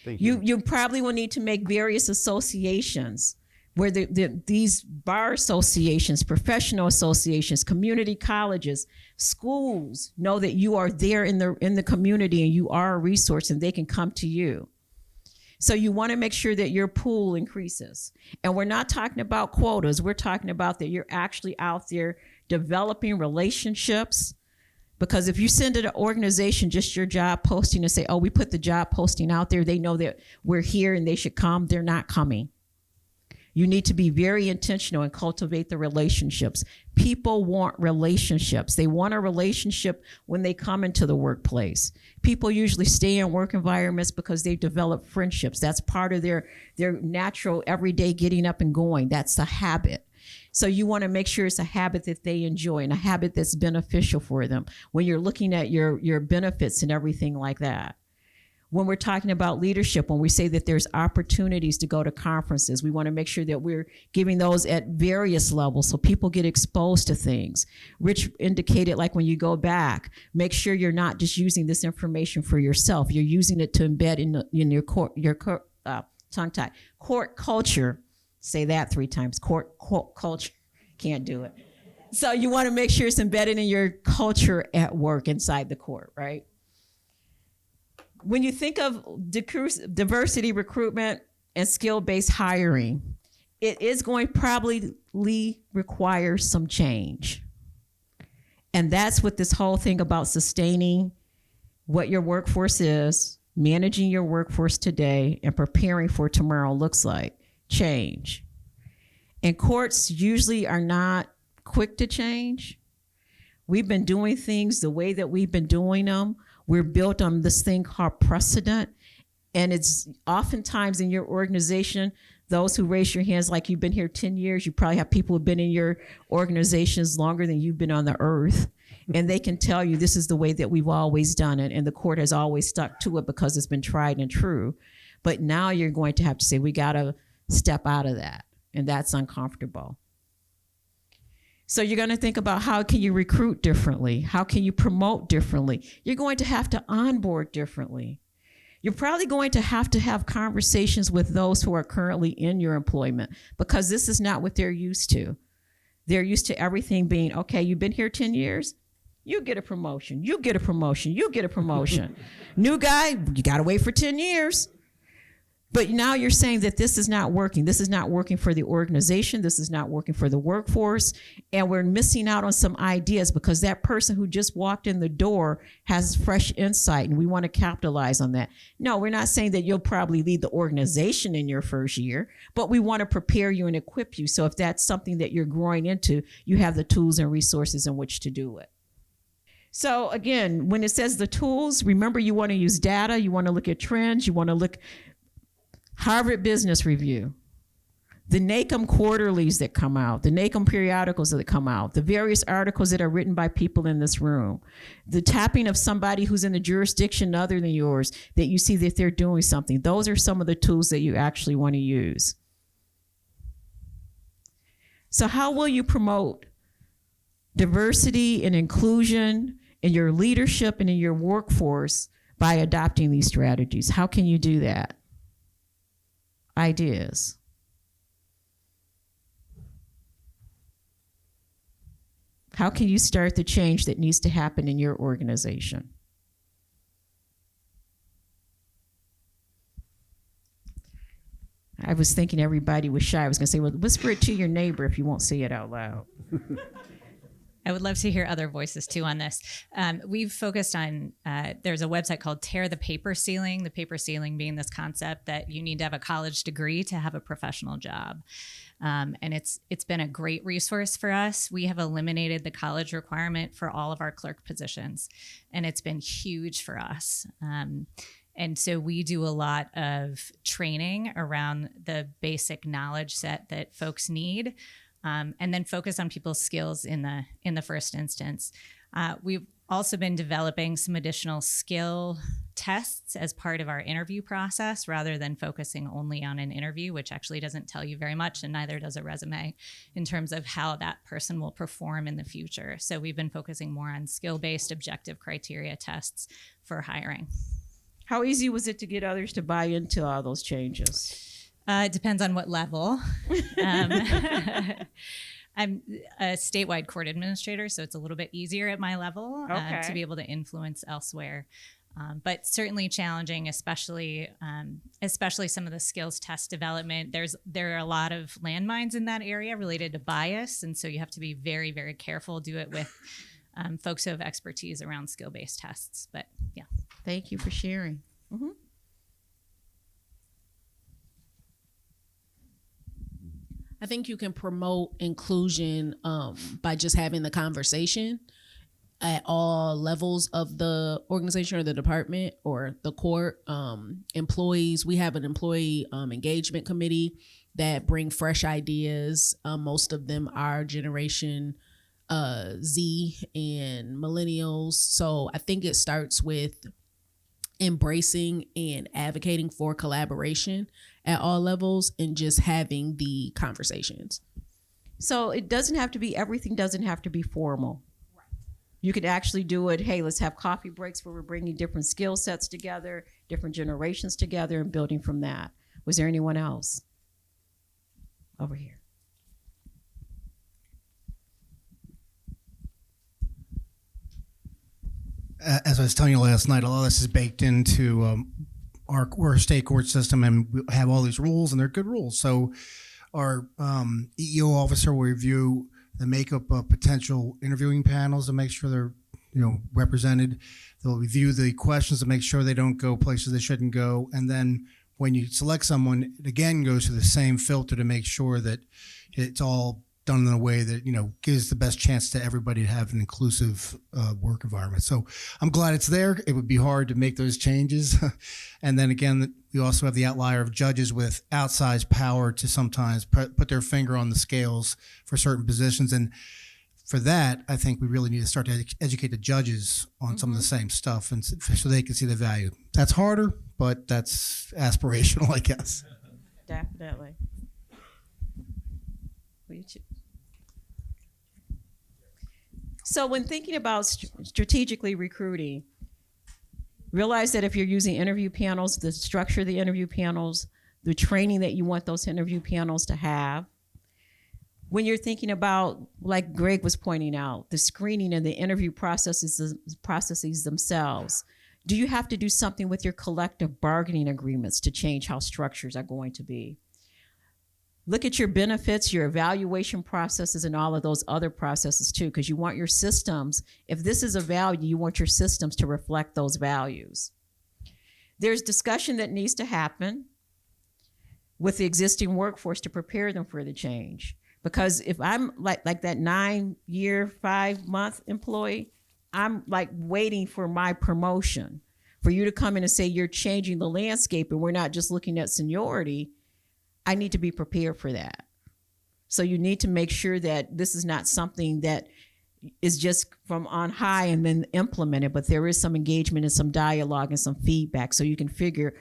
You probably will need to make various associations where these bar associations, professional associations, community colleges, schools know that you are there in the community and you are a resource and they can come to you. So you want to make sure that your pool increases. And we're not talking about quotas. We're talking about that you're actually out there developing relationships. Because if you send an organization just your job posting and say, oh, we put the job posting out there, they know that we're here and they should come, they're not coming. You need to be very intentional and cultivate the relationships. People want relationships. They want a relationship when they come into the workplace. People usually stay in work environments because they've developed friendships. That's part of their natural everyday getting up and going. That's the habit. So you want to make sure it's a habit that they enjoy and a habit that's beneficial for them when you're looking at your benefits and everything like that. When we're talking about leadership, when we say that there's opportunities to go to conferences, we want to make sure that we're giving those at various levels so people get exposed to things. Rich indicated, like when you go back, make sure you're not just using this information for yourself. You're using it to embed in your tongue-tied court culture. Say that 3 times. Court culture. Can't do it. So you want to make sure it's embedded in your culture at work inside the court, right? When you think of diversity recruitment and skill-based hiring, it is going to probably require some change. And that's what this whole thing about sustaining what your workforce is, managing your workforce today, and preparing for tomorrow looks like. Change. And courts usually are not quick to change. We've been doing things the way that we've been doing them. We're built on this thing called precedent. And it's oftentimes in your organization, those who raise your hands like you've been here 10 years, you probably have people who've been in your organizations longer than you've been on the earth. And they can tell you this is the way that we've always done it. And the court has always stuck to it because it's been tried and true. But now you're going to have to say, we got to step out of that. And that's uncomfortable. So you're going to think about how can you recruit differently? How can you promote differently? You're going to have to onboard differently. You're probably going to have conversations with those who are currently in your employment because this is not what they're used to. They're used to everything being, okay, you've been here 10 years, you get a promotion, you get a promotion, you get a promotion. New guy, you got to wait for 10 years. But now you're saying that this is not working. This is not working for the organization. This is not working for the workforce. And we're missing out on some ideas because that person who just walked in the door has fresh insight and we want to capitalize on that. No, we're not saying that you'll probably lead the organization in your first year, but we want to prepare you and equip you. So if that's something that you're growing into, you have the tools and resources in which to do it. So again, when it says the tools, remember you want to use data, you want to look at trends, you want to look Harvard Business Review, the NACM quarterlies that come out, the NACM periodicals that come out, the various articles that are written by people in this room, the tapping of somebody who's in a jurisdiction other than yours that you see that they're doing something. Those are some of the tools that you actually want to use. So how will you promote diversity and inclusion in your leadership and in your workforce by adopting these strategies? How can you do that? Ideas. How can you start the change that needs to happen in your organization? I was thinking everybody was shy. I was going to say, well, whisper it to your neighbor if you won't say it out loud. I would love to hear other voices too on this. We've focused on, there's a website called Tear the Paper Ceiling, the paper ceiling being this concept that you need to have a college degree to have a professional job. And it's been a great resource for us. We have eliminated the college requirement for all of our clerk positions, and it's been huge for us. And so we do a lot of training around the basic knowledge set that folks need. And then focus on people's skills in the first instance. We've also been developing some additional skill tests as part of our interview process rather than focusing only on an interview, which actually doesn't tell you very much, and neither does a resume in terms of how that person will perform in the future. So we've been focusing more on skill-based objective criteria tests for hiring. How easy was it to get others to buy into all those changes? It depends on what level. I'm a statewide court administrator, so it's a little bit easier at my level to be able to influence elsewhere. But certainly challenging, especially some of the skills test development. There are a lot of landmines in that area related to bias, and so you have to be very, very careful. Do it with folks who have expertise around skill-based tests. But yeah, Thank you for sharing. Mhm. I think you can promote inclusion by just having the conversation at all levels of the organization or the department or the court. Employees, we have an employee engagement committee that bring fresh ideas. Most of them are Generation Z and millennials. So I think it starts with embracing and advocating for collaboration at all levels and just having the conversations. So it doesn't have to be, everything doesn't have to be formal. You could actually do it, hey, let's have coffee breaks where we're bringing different skill sets together, different generations together, and building from that. Was there anyone else? Over here. As I was telling you last night, a lot of this is baked into our state court system, and we have all these rules, and they're good rules. So our EEO officer will review the makeup of potential interviewing panels to make sure they're represented. They'll review the questions to make sure they don't go places they shouldn't go, and then when you select someone, it again goes through the same filter to make sure that it's all done in a way that gives the best chance to everybody to have an inclusive work environment. So I'm glad it's there. It would be hard to make those changes. And then again, we also have the outlier of judges with outsized power to sometimes put their finger on the scales for certain positions. And for that, I think we really need to start to educate the judges on some of the same stuff, and so they can see the value. That's harder, but that's aspirational, I guess. Definitely. So when thinking about strategically recruiting, realize that if you're using interview panels, the structure of the interview panels, the training that you want those interview panels to have. When you're thinking about, like Greg was pointing out, the screening and the interview processes themselves, do you have to do something with your collective bargaining agreements to change how structures are going to be? Look at your benefits, your evaluation processes, and all of those other processes too, because you want your systems, if this is a value, you want your systems to reflect those values. There's discussion that needs to happen with the existing workforce to prepare them for the change. Because if I'm like that 9-year, 5-month employee, I'm like waiting for my promotion. For you to come in and say you're changing the landscape and we're not just looking at seniority, I need to be prepared for that. So you need to make sure that this is not something that is just from on high and then implemented, but there is some engagement and some dialogue and some feedback so you can figure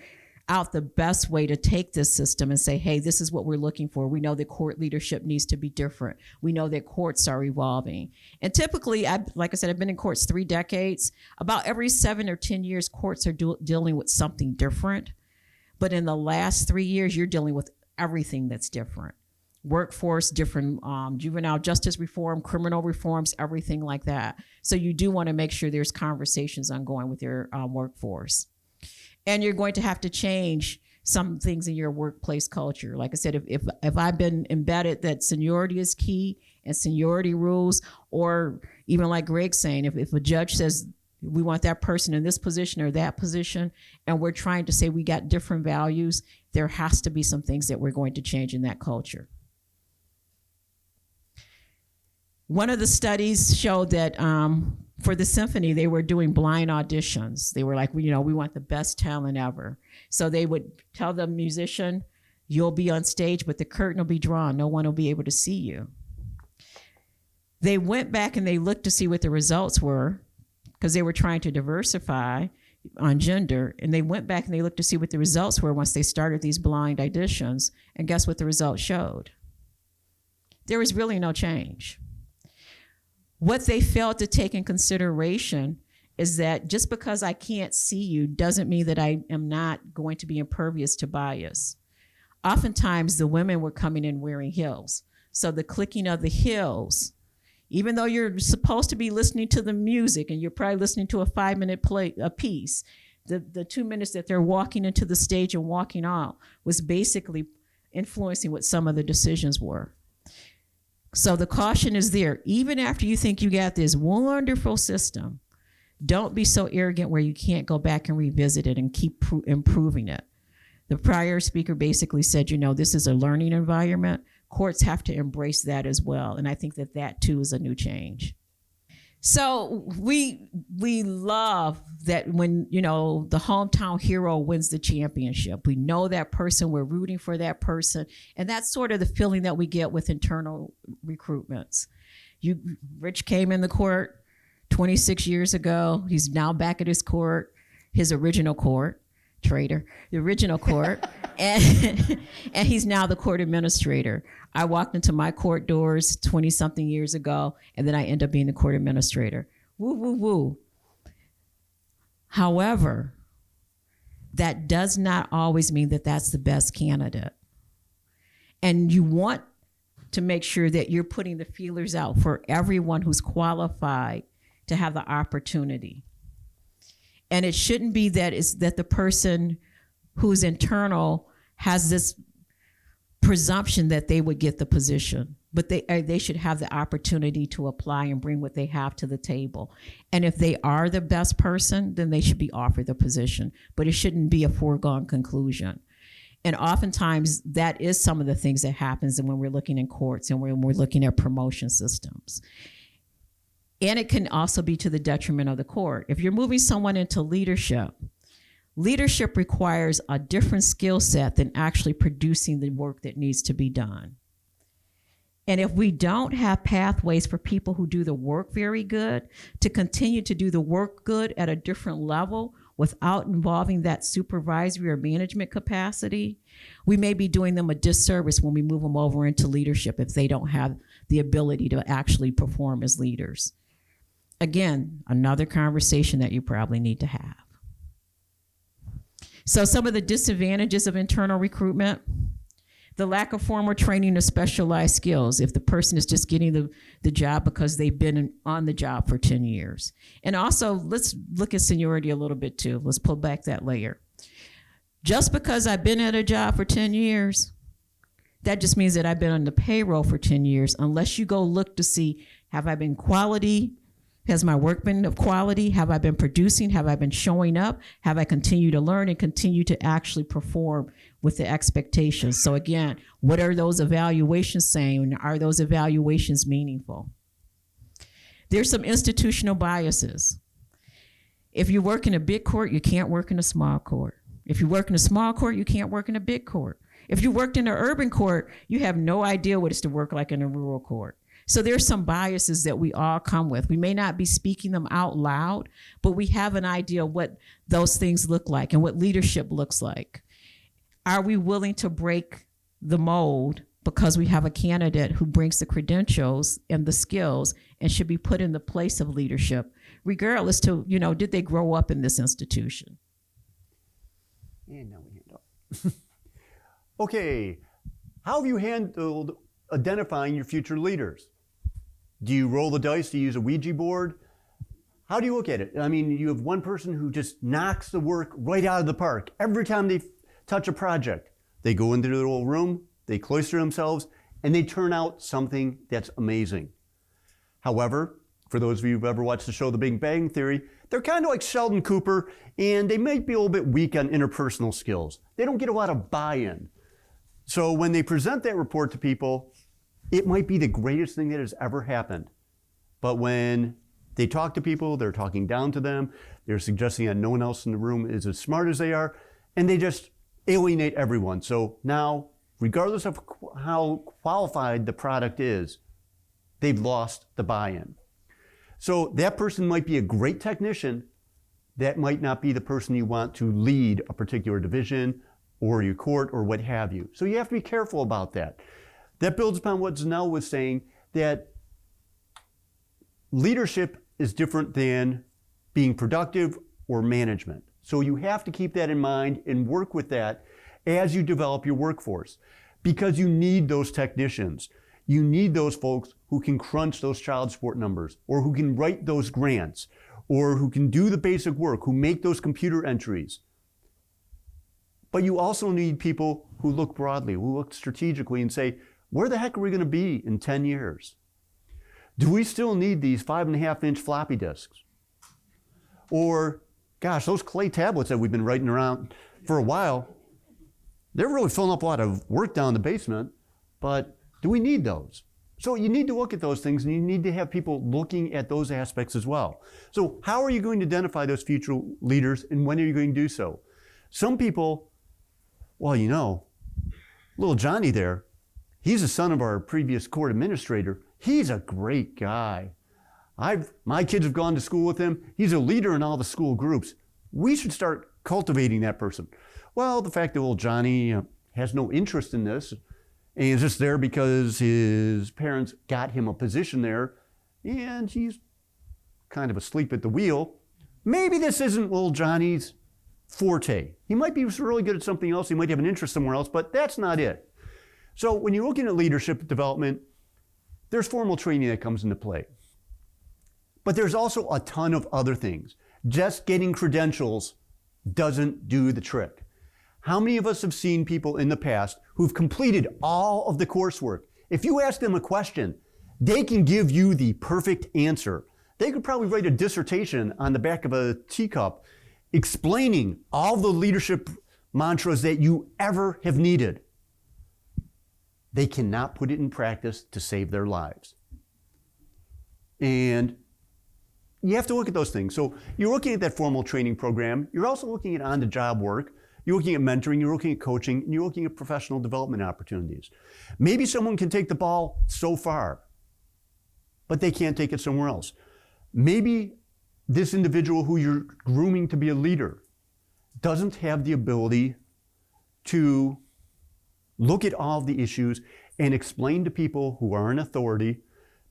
out the best way to take this system and say, hey, this is what we're looking for. We know that court leadership needs to be different. We know that courts are evolving. And typically, like I said, I've been in courts 3 decades. About every 7 or 10 years, courts are dealing with something different. But in the last 3 years, you're dealing with everything that's different. Workforce, different juvenile justice reform, criminal reforms, everything like that. So you do want to make sure there's conversations ongoing with your workforce. And you're going to have to change some things in your workplace culture. Like I said, if I've been embedded that seniority is key and seniority rules, or even like Greg's saying, if a judge says we want that person in this position or that position, and we're trying to say we got different values, there has to be some things that we're going to change in that culture. One of the studies showed that for the symphony, they were doing blind auditions. They were like, we want the best talent ever. So they would tell the musician, you'll be on stage, but the curtain will be drawn. No one will be able to see you. They went back and they looked to see what the results were, because they were trying to diversify on gender. And they went back and they looked to see what the results were once they started these blind auditions. And guess what the results showed? There was really no change. What they failed to take in consideration is that just because I can't see you doesn't mean that I am not going to be impervious to bias. oftentimes the women were coming in wearing heels. So the clicking of the heels, even though you're supposed to be listening to the music and you're probably listening to a 5-minute play a piece, the 2 minutes that they're walking into the stage and walking out was basically influencing what some of the decisions were. So the caution is there. Even after you think you got this wonderful system, don't be so arrogant where you can't go back and revisit it and keep improving it. The prior speaker basically said, this is a learning environment. Courts have to embrace that as well. And I think that too is a new change. So we love that when, the hometown hero wins the championship. We know that person, we're rooting for that person. And that's sort of the feeling that we get with internal recruitments. Rich came in the court 26 years ago. He's now back at his court, his original court, traitor, the original court. and he's now the court administrator. I walked into my court doors 20-something years ago, and then I end up being the court administrator. Woo, woo, woo. However, that does not always mean that that's the best candidate. And you want to make sure that you're putting the feelers out for everyone who's qualified to have the opportunity. And it shouldn't be that the person who's internal has this presumption that they would get the position, but they should have the opportunity to apply and bring what they have to the table. And if they are the best person, then they should be offered the position, but it shouldn't be a foregone conclusion. And oftentimes that is some of the things that happens when we're looking in courts and when we're looking at promotion systems. And it can also be to the detriment of the court. If you're moving someone into leadership requires a different skill set than actually producing the work that needs to be done. And if we don't have pathways for people who do the work very good to continue to do the work good at a different level without involving that supervisory or management capacity, we may be doing them a disservice when we move them over into leadership if they don't have the ability to actually perform as leaders. Again, another conversation that you probably need to have. So some of the disadvantages of internal recruitment: the lack of formal training or specialized skills if the person is just getting the job because they've been on the job for 10 years. And also, let's look at seniority a little bit too. Let's pull back that layer. Just because I've been at a job for 10 years, that just means that I've been on the payroll for 10 years, unless you go look to see, have I been quality? Has my work been of quality? Have I been producing? Have I been showing up? Have I continued to learn and continue to actually perform with the expectations? So again, what are those evaluations saying? Are those evaluations meaningful? There's some institutional biases. If you work in a big court, you can't work in a small court. If you work in a small court, you can't work in a big court. If you worked in an urban court, you have no idea what it's to work like in a rural court. So there's some biases that we all come with. We may not be speaking them out loud, but we have an idea of what those things look like and what leadership looks like. Are we willing to break the mold because we have a candidate who brings the credentials and the skills and should be put in the place of leadership, regardless to, did they grow up in this institution? And now we hand up. Okay, how have you handled identifying your future leaders? Do you roll the dice? Do you use a Ouija board? How do you look at it? I mean, you have one person who just knocks the work right out of the park. Every time they touch a project, they go into their little room, they cloister themselves, and they turn out something that's amazing. However, for those of you who've ever watched the show The Big Bang Theory, they're kind of like Sheldon Cooper, and they might be a little bit weak on interpersonal skills. They don't get a lot of buy-in. So when they present that report to people, it might be the greatest thing that has ever happened. But when they talk to people, they're talking down to them, they're suggesting that no one else in the room is as smart as they are, and they just alienate everyone. So now, regardless of how qualified the product is, they've lost the buy-in. So that person might be a great technician, that might not be the person you want to lead a particular division or your court or what have you. So you have to be careful about that. That builds upon what Zanel was saying, that leadership is different than being productive or management. So you have to keep that in mind and work with that as you develop your workforce, because you need those technicians. You need those folks who can crunch those child support numbers, or who can write those grants, or who can do the basic work, who make those computer entries. But you also need people who look broadly, who look strategically and say, where the heck are we going to be in 10 years? Do we still need these 5.5-inch floppy disks? Or, gosh, those clay tablets that we've been writing around for a while, they're really filling up a lot of work down in the basement, but do we need those? So you need to look at those things, and you need to have people looking at those aspects as well. So how are you going to identify those future leaders, and when are you going to do so? Some people, well, you know, little Johnny there, he's the son of our previous court administrator. He's a great guy. My kids have gone to school with him. He's a leader in all the school groups. We should start cultivating that person. Well, the fact that little Johnny has no interest in this and is just there because his parents got him a position there and he's kind of asleep at the wheel. Maybe this isn't little Johnny's forte. He might be really good at something else. He might have an interest somewhere else, but that's not it. So when you're looking at leadership development, there's formal training that comes into play. But there's also a ton of other things. Just getting credentials doesn't do the trick. How many of us have seen people in the past who've completed all of the coursework? If you ask them a question, they can give you the perfect answer. They could probably write a dissertation on the back of a teacup explaining all the leadership mantras that you ever have needed. They cannot put it in practice to save their lives. And you have to look at those things. So you're looking at that formal training program. You're also looking at on-the-job work. You're looking at mentoring. You're looking at coaching. And you're looking at professional development opportunities. Maybe someone can take the ball so far, but they can't take it somewhere else. Maybe this individual who you're grooming to be a leader doesn't have the ability to look at all of the issues and explain to people who are in authority,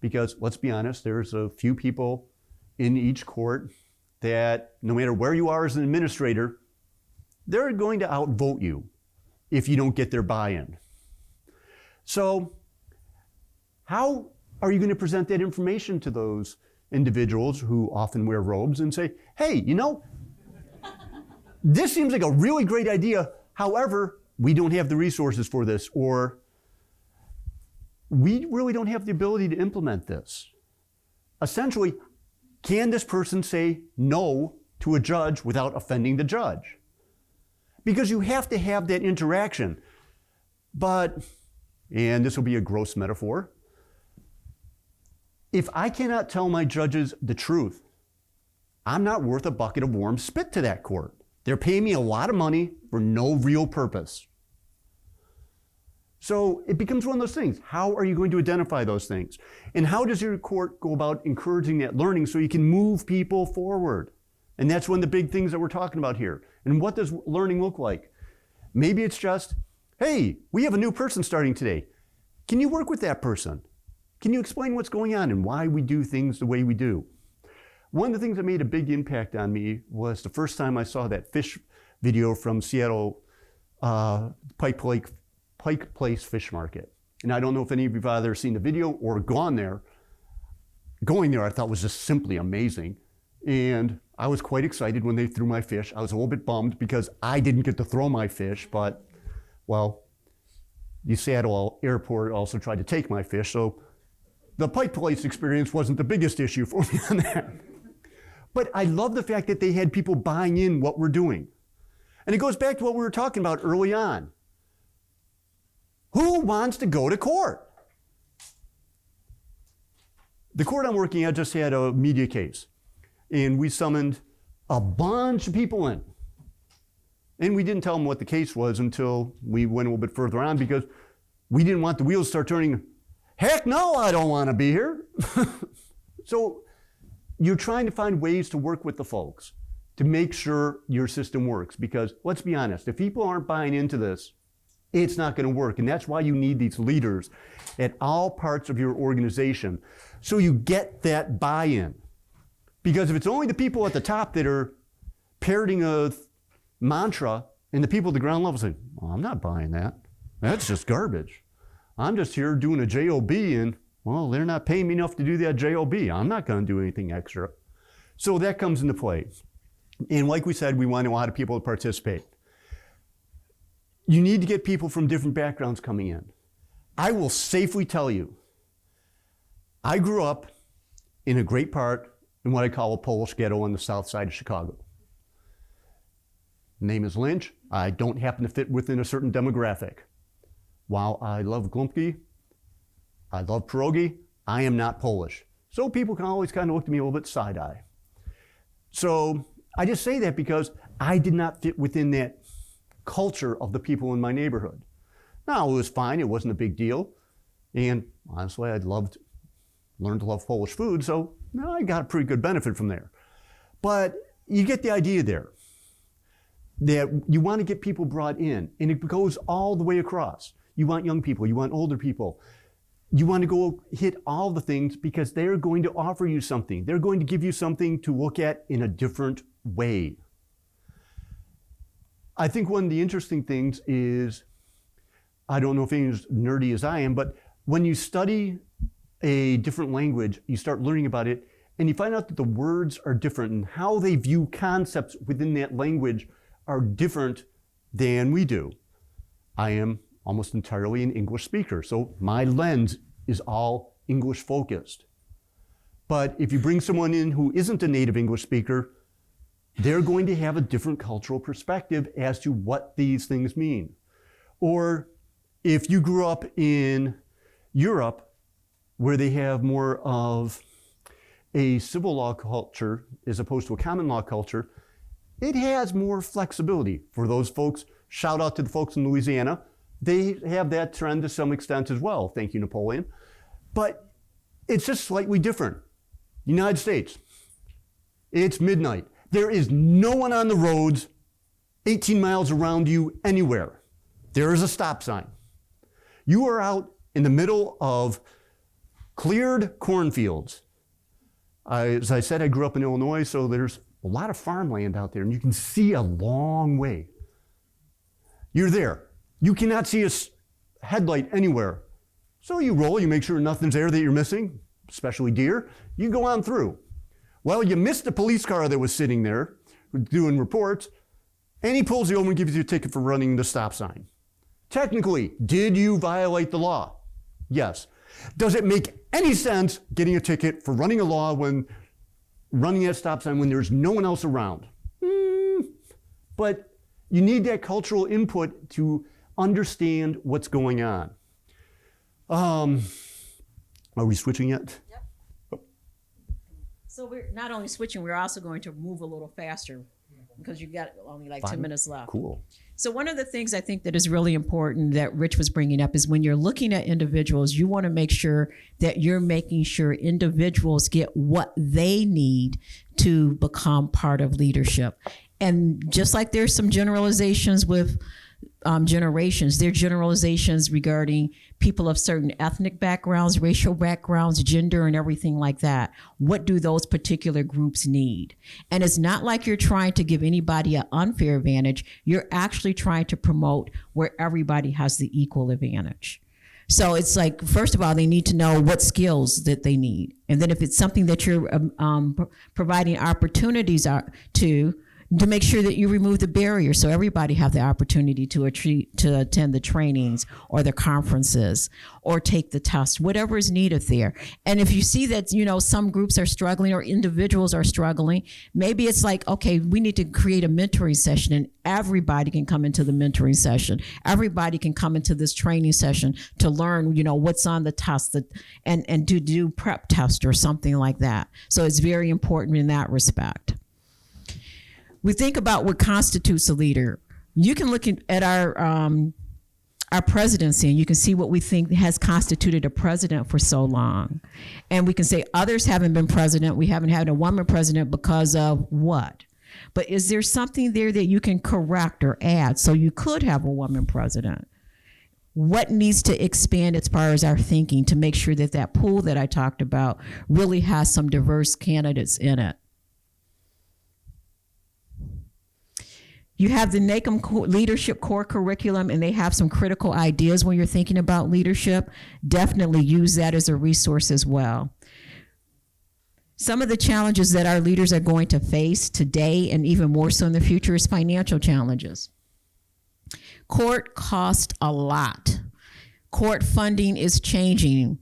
because let's be honest, there's a few people in each court that no matter where you are as an administrator, they're going to outvote you if you don't get their buy-in. So how are you going to present that information to those individuals who often wear robes and say, hey, you know, this seems like a really great idea. However, we don't have the resources for this, or we really don't have the ability to implement this. Essentially, can this person say no to a judge without offending the judge? Because you have to have that interaction. But, and this will be a gross metaphor, if I cannot tell my judges the truth, I'm not worth a bucket of warm spit to that court. They're paying me a lot of money for no real purpose. So it becomes one of those things. How are you going to identify those things? And how does your court go about encouraging that learning so you can move people forward? And that's one of the big things that we're talking about here. And what does learning look like? Maybe it's just, hey, we have a new person starting today. Can you work with that person? Can you explain what's going on and why we do things the way we do? One of the things that made a big impact on me was the first time I saw that fish video from Seattle Pike Place Fish Market. And I don't know if any of you have either seen the video or gone there. Going there I thought was just simply amazing. And I was quite excited when they threw my fish. I was a little bit bummed because I didn't get to throw my fish, but, well, the Seattle airport also tried to take my fish, so the Pike Place experience wasn't the biggest issue for me on that. But I love the fact that they had people buying in what we're doing. And it goes back to what we were talking about early on. Who wants to go to court? The court I'm working at just had a media case, and we summoned a bunch of people in. And we didn't tell them what the case was until we went a little bit further on, because we didn't want the wheels to start turning. Heck no, I don't want to be here. So you're trying to find ways to work with the folks to make sure your system works, because let's be honest, if people aren't buying into this, it's not going to work. And that's why you need these leaders at all parts of your organization, so you get that buy-in. Because if it's only the people at the top that are parroting a mantra And the people at the ground level say, well, I'm not buying that. That's just garbage. I'm just here doing a JOB, and, well, they're not paying me enough to do that JOB. I'm not going to do anything extra. So that comes into play. And like we said, we want a lot of people to participate. You need to get people from different backgrounds coming in. I will safely tell you, I grew up in a great part in what I call a Polish ghetto on the south side of Chicago. Name is Lynch. I don't happen to fit within a certain demographic. While I love Glumpki, I love pierogi, I am not Polish. So people can always kind of look at me a little bit side-eye. So I just say that because I did not fit within that culture of the people in my neighborhood. Now, it was fine, it wasn't a big deal. And honestly, learned to love Polish food, so I got a pretty good benefit from there. But you get the idea there, that you want to get people brought in, and it goes all the way across. You want young people, you want older people. You want to go hit all the things because they're going to offer you something. They're going to give you something to look at in a different way. I think one of the interesting things is, I don't know if anyone's as nerdy as I am, but when you study a different language, you start learning about it, and you find out that the words are different and how they view concepts within that language are different than we do. I am almost entirely an English speaker, so my lens is all English focused. But if you bring someone in who isn't a native English speaker, they're going to have a different cultural perspective as to what these things mean. Or if you grew up in Europe, where they have more of a civil law culture as opposed to a common law culture, it has more flexibility for those folks. Shout out to the folks in Louisiana. They have that trend to some extent as well. Thank you, Napoleon. But it's just slightly different. United States, it's midnight. There is no one on the roads 18 miles around you anywhere. There is a stop sign. You are out in the middle of cleared cornfields. As I said, I grew up in Illinois, so there's a lot of farmland out there, and you can see a long way. You're there. You cannot see a headlight anywhere. So you roll, you make sure nothing's there that you're missing, especially deer. You go on through. Well, you missed a police car that was sitting there doing reports, and he pulls you over and gives you a ticket for running the stop sign. Technically, did you violate the law? Yes. Does it make any sense getting a ticket for running a law when running that stop sign when there's no one else around? But you need that cultural input to understand what's going on. Are we switching yet? Yep. So we're not only switching, we're also going to move a little faster because you got only like 10 minutes left. Cool. So one of the things I think that is really important that Rich was bringing up is when you're looking at individuals, you want to make sure that you're making sure individuals get what they need to become part of leadership. And just like there's some generalizations with generations, there are generalizations regarding people of certain ethnic backgrounds, racial backgrounds, gender, and everything like that. What do those particular groups need? And it's not like you're trying to give anybody an unfair advantage. You're actually trying to promote where everybody has the equal advantage. So it's like, first of all, they need to know what skills that they need. And then if it's something that you're providing opportunities to make sure that you remove the barrier so everybody have the opportunity to attend the trainings or the conferences or take the test, whatever is needed there. And if you see that, some groups are struggling or individuals are struggling, maybe it's like, okay, we need to create a mentoring session and everybody can come into the mentoring session. Everybody can come into this training session to learn, what's on the test and to do prep test or something like that. So it's very important in that respect. We think about what constitutes a leader. You can look at our presidency and you can see what we think has constituted a president for so long. And we can say others haven't been president. We haven't had a woman president because of what? But is there something there that you can correct or add so you could have a woman president? What needs to expand as far as our thinking to make sure that that pool that I talked about really has some diverse candidates in it? You have the NACM Leadership Core Curriculum, and they have some critical ideas when you're thinking about leadership. Definitely use that as a resource as well. Some of the challenges that our leaders are going to face today, and even more so in the future, is financial challenges. Court costs a lot. Court funding is changing,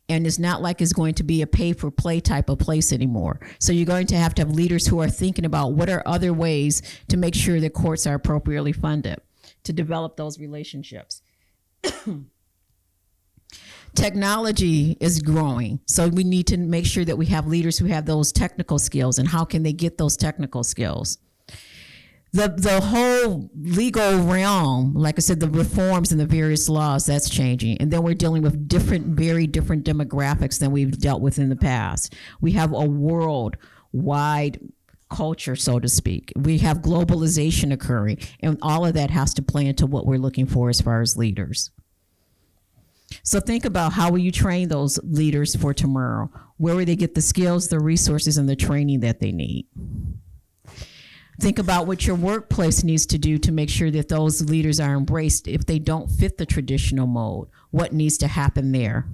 and it's not like it's going to be a pay-for-play type of place anymore. So you're going to have leaders who are thinking about what are other ways to make sure that courts are appropriately funded, to develop those relationships. Technology is growing, so we need to make sure that we have leaders who have those technical skills, and how can they get those technical skills? The whole legal realm, like I said, the reforms and the various laws, that's changing. And then we're dealing with very different demographics than we've dealt with in the past. We have a worldwide culture, so to speak. We have globalization occurring, and all of that has to play into what we're looking for as far as leaders. So think about, how will you train those leaders for tomorrow? Where will they get the skills, the resources, and the training that they need? Think about what your workplace needs to do to make sure that those leaders are embraced if they don't fit the traditional mold. What needs to happen there?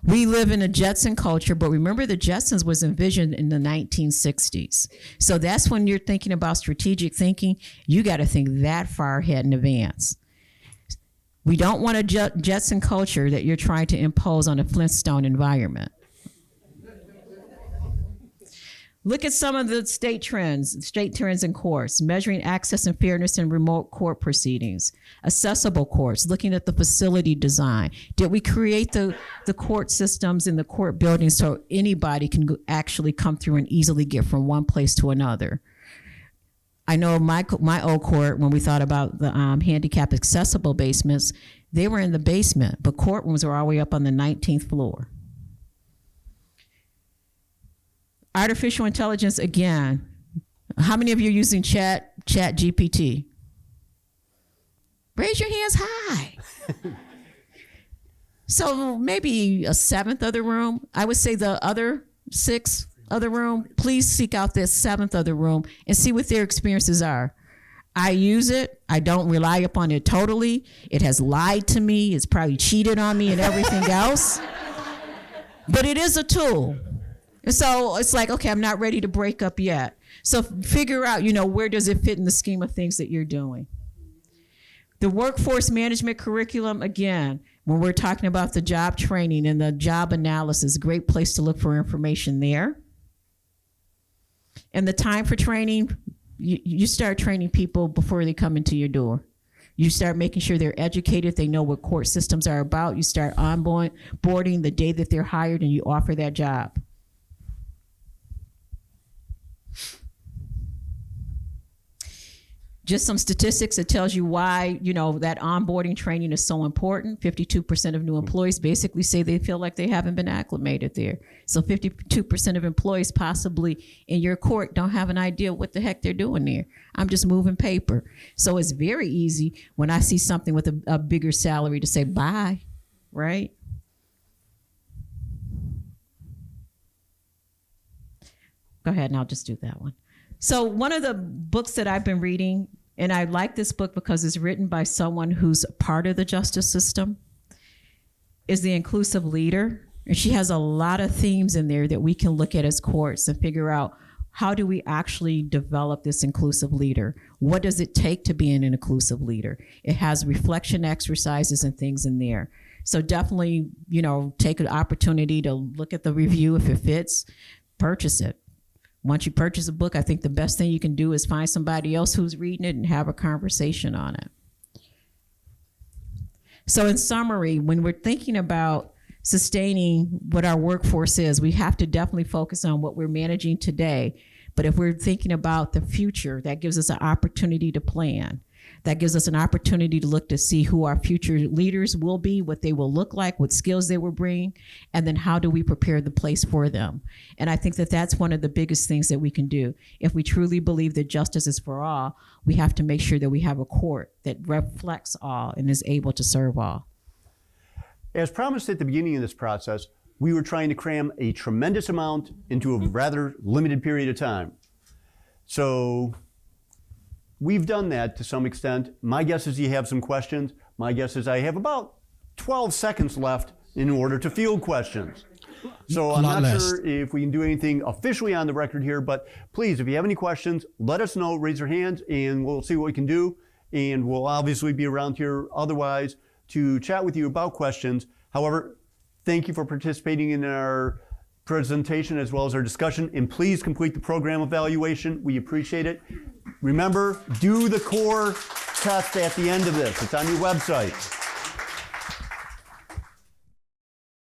We live in a Jetson culture, but remember the Jetsons was envisioned in the 1960s. So that's when you're thinking about strategic thinking, you got to think that far ahead in advance. We don't want a Jetson culture that you're trying to impose on a Flintstone environment. Look at some of the state trends in courts: measuring access and fairness in remote court proceedings, accessible courts, looking at the facility design. Did we create the court systems in the court buildings so anybody can actually come through and easily get from one place to another? I know my old court, when we thought about the handicap accessible basements, they were in the basement, but courtrooms were all the way up on the 19th floor. Artificial intelligence, again, how many of you are using Chat GPT? Raise your hands high. So maybe a seventh of the room. I would say the other 6 other room, please seek out this 7th other room and see what their experiences are. I use it. I don't rely upon it totally. It has lied to me. It's probably cheated on me and everything else. But it is a tool. And so it's like, okay, I'm not ready to break up yet. So figure out, where does it fit in the scheme of things that you're doing? The workforce management curriculum, again, when we're talking about the job training and the job analysis, great place to look for information there. And the time for training, you start training people before they come into your door. You start making sure they're educated, they know what court systems are about. You start onboarding the day that they're hired, and you offer that job. Just some statistics that tells you why, that onboarding training is so important. 52% of new employees basically say they feel like they haven't been acclimated there. So 52% of employees possibly in your court don't have an idea what the heck they're doing there. I'm just moving paper. So it's very easy when I see something with a bigger salary to say bye, right? Go ahead and I'll just do that one. So one of the books that I've been reading, and I like this book because it's written by someone who's part of the justice system, is The Inclusive Leader. And she has a lot of themes in there that we can look at as courts and figure out, how do we actually develop this inclusive leader? What does it take to be an inclusive leader? It has reflection exercises and things in there. So definitely, take an opportunity to look at the review. If it fits, purchase it. Once you purchase a book, I think the best thing you can do is find somebody else who's reading it and have a conversation on it. So in summary, when we're thinking about sustaining what our workforce is, we have to definitely focus on what we're managing today. But if we're thinking about the future, that gives us an opportunity to plan. That gives us an opportunity to look to see who our future leaders will be, what they will look like, what skills they will bring, and then how do we prepare the place for them. And I think that that's one of the biggest things that we can do. If we truly believe that justice is for all, we have to make sure that we have a court that reflects all and is able to serve all. As promised at the beginning of this process, we were trying to cram a tremendous amount into a rather limited period of time. So we've done that to some extent. My guess is you have some questions. My guess is I have about 12 seconds left in order to field questions. So I'm not sure if we can do anything officially on the record here, but please, if you have any questions, let us know, raise your hands, and we'll see what we can do. And we'll obviously be around here otherwise to chat with you about questions. However, thank you for participating in our presentation as well as our discussion, and please complete the program evaluation. We appreciate it. Remember, do the core test at the end of this. It's on your website.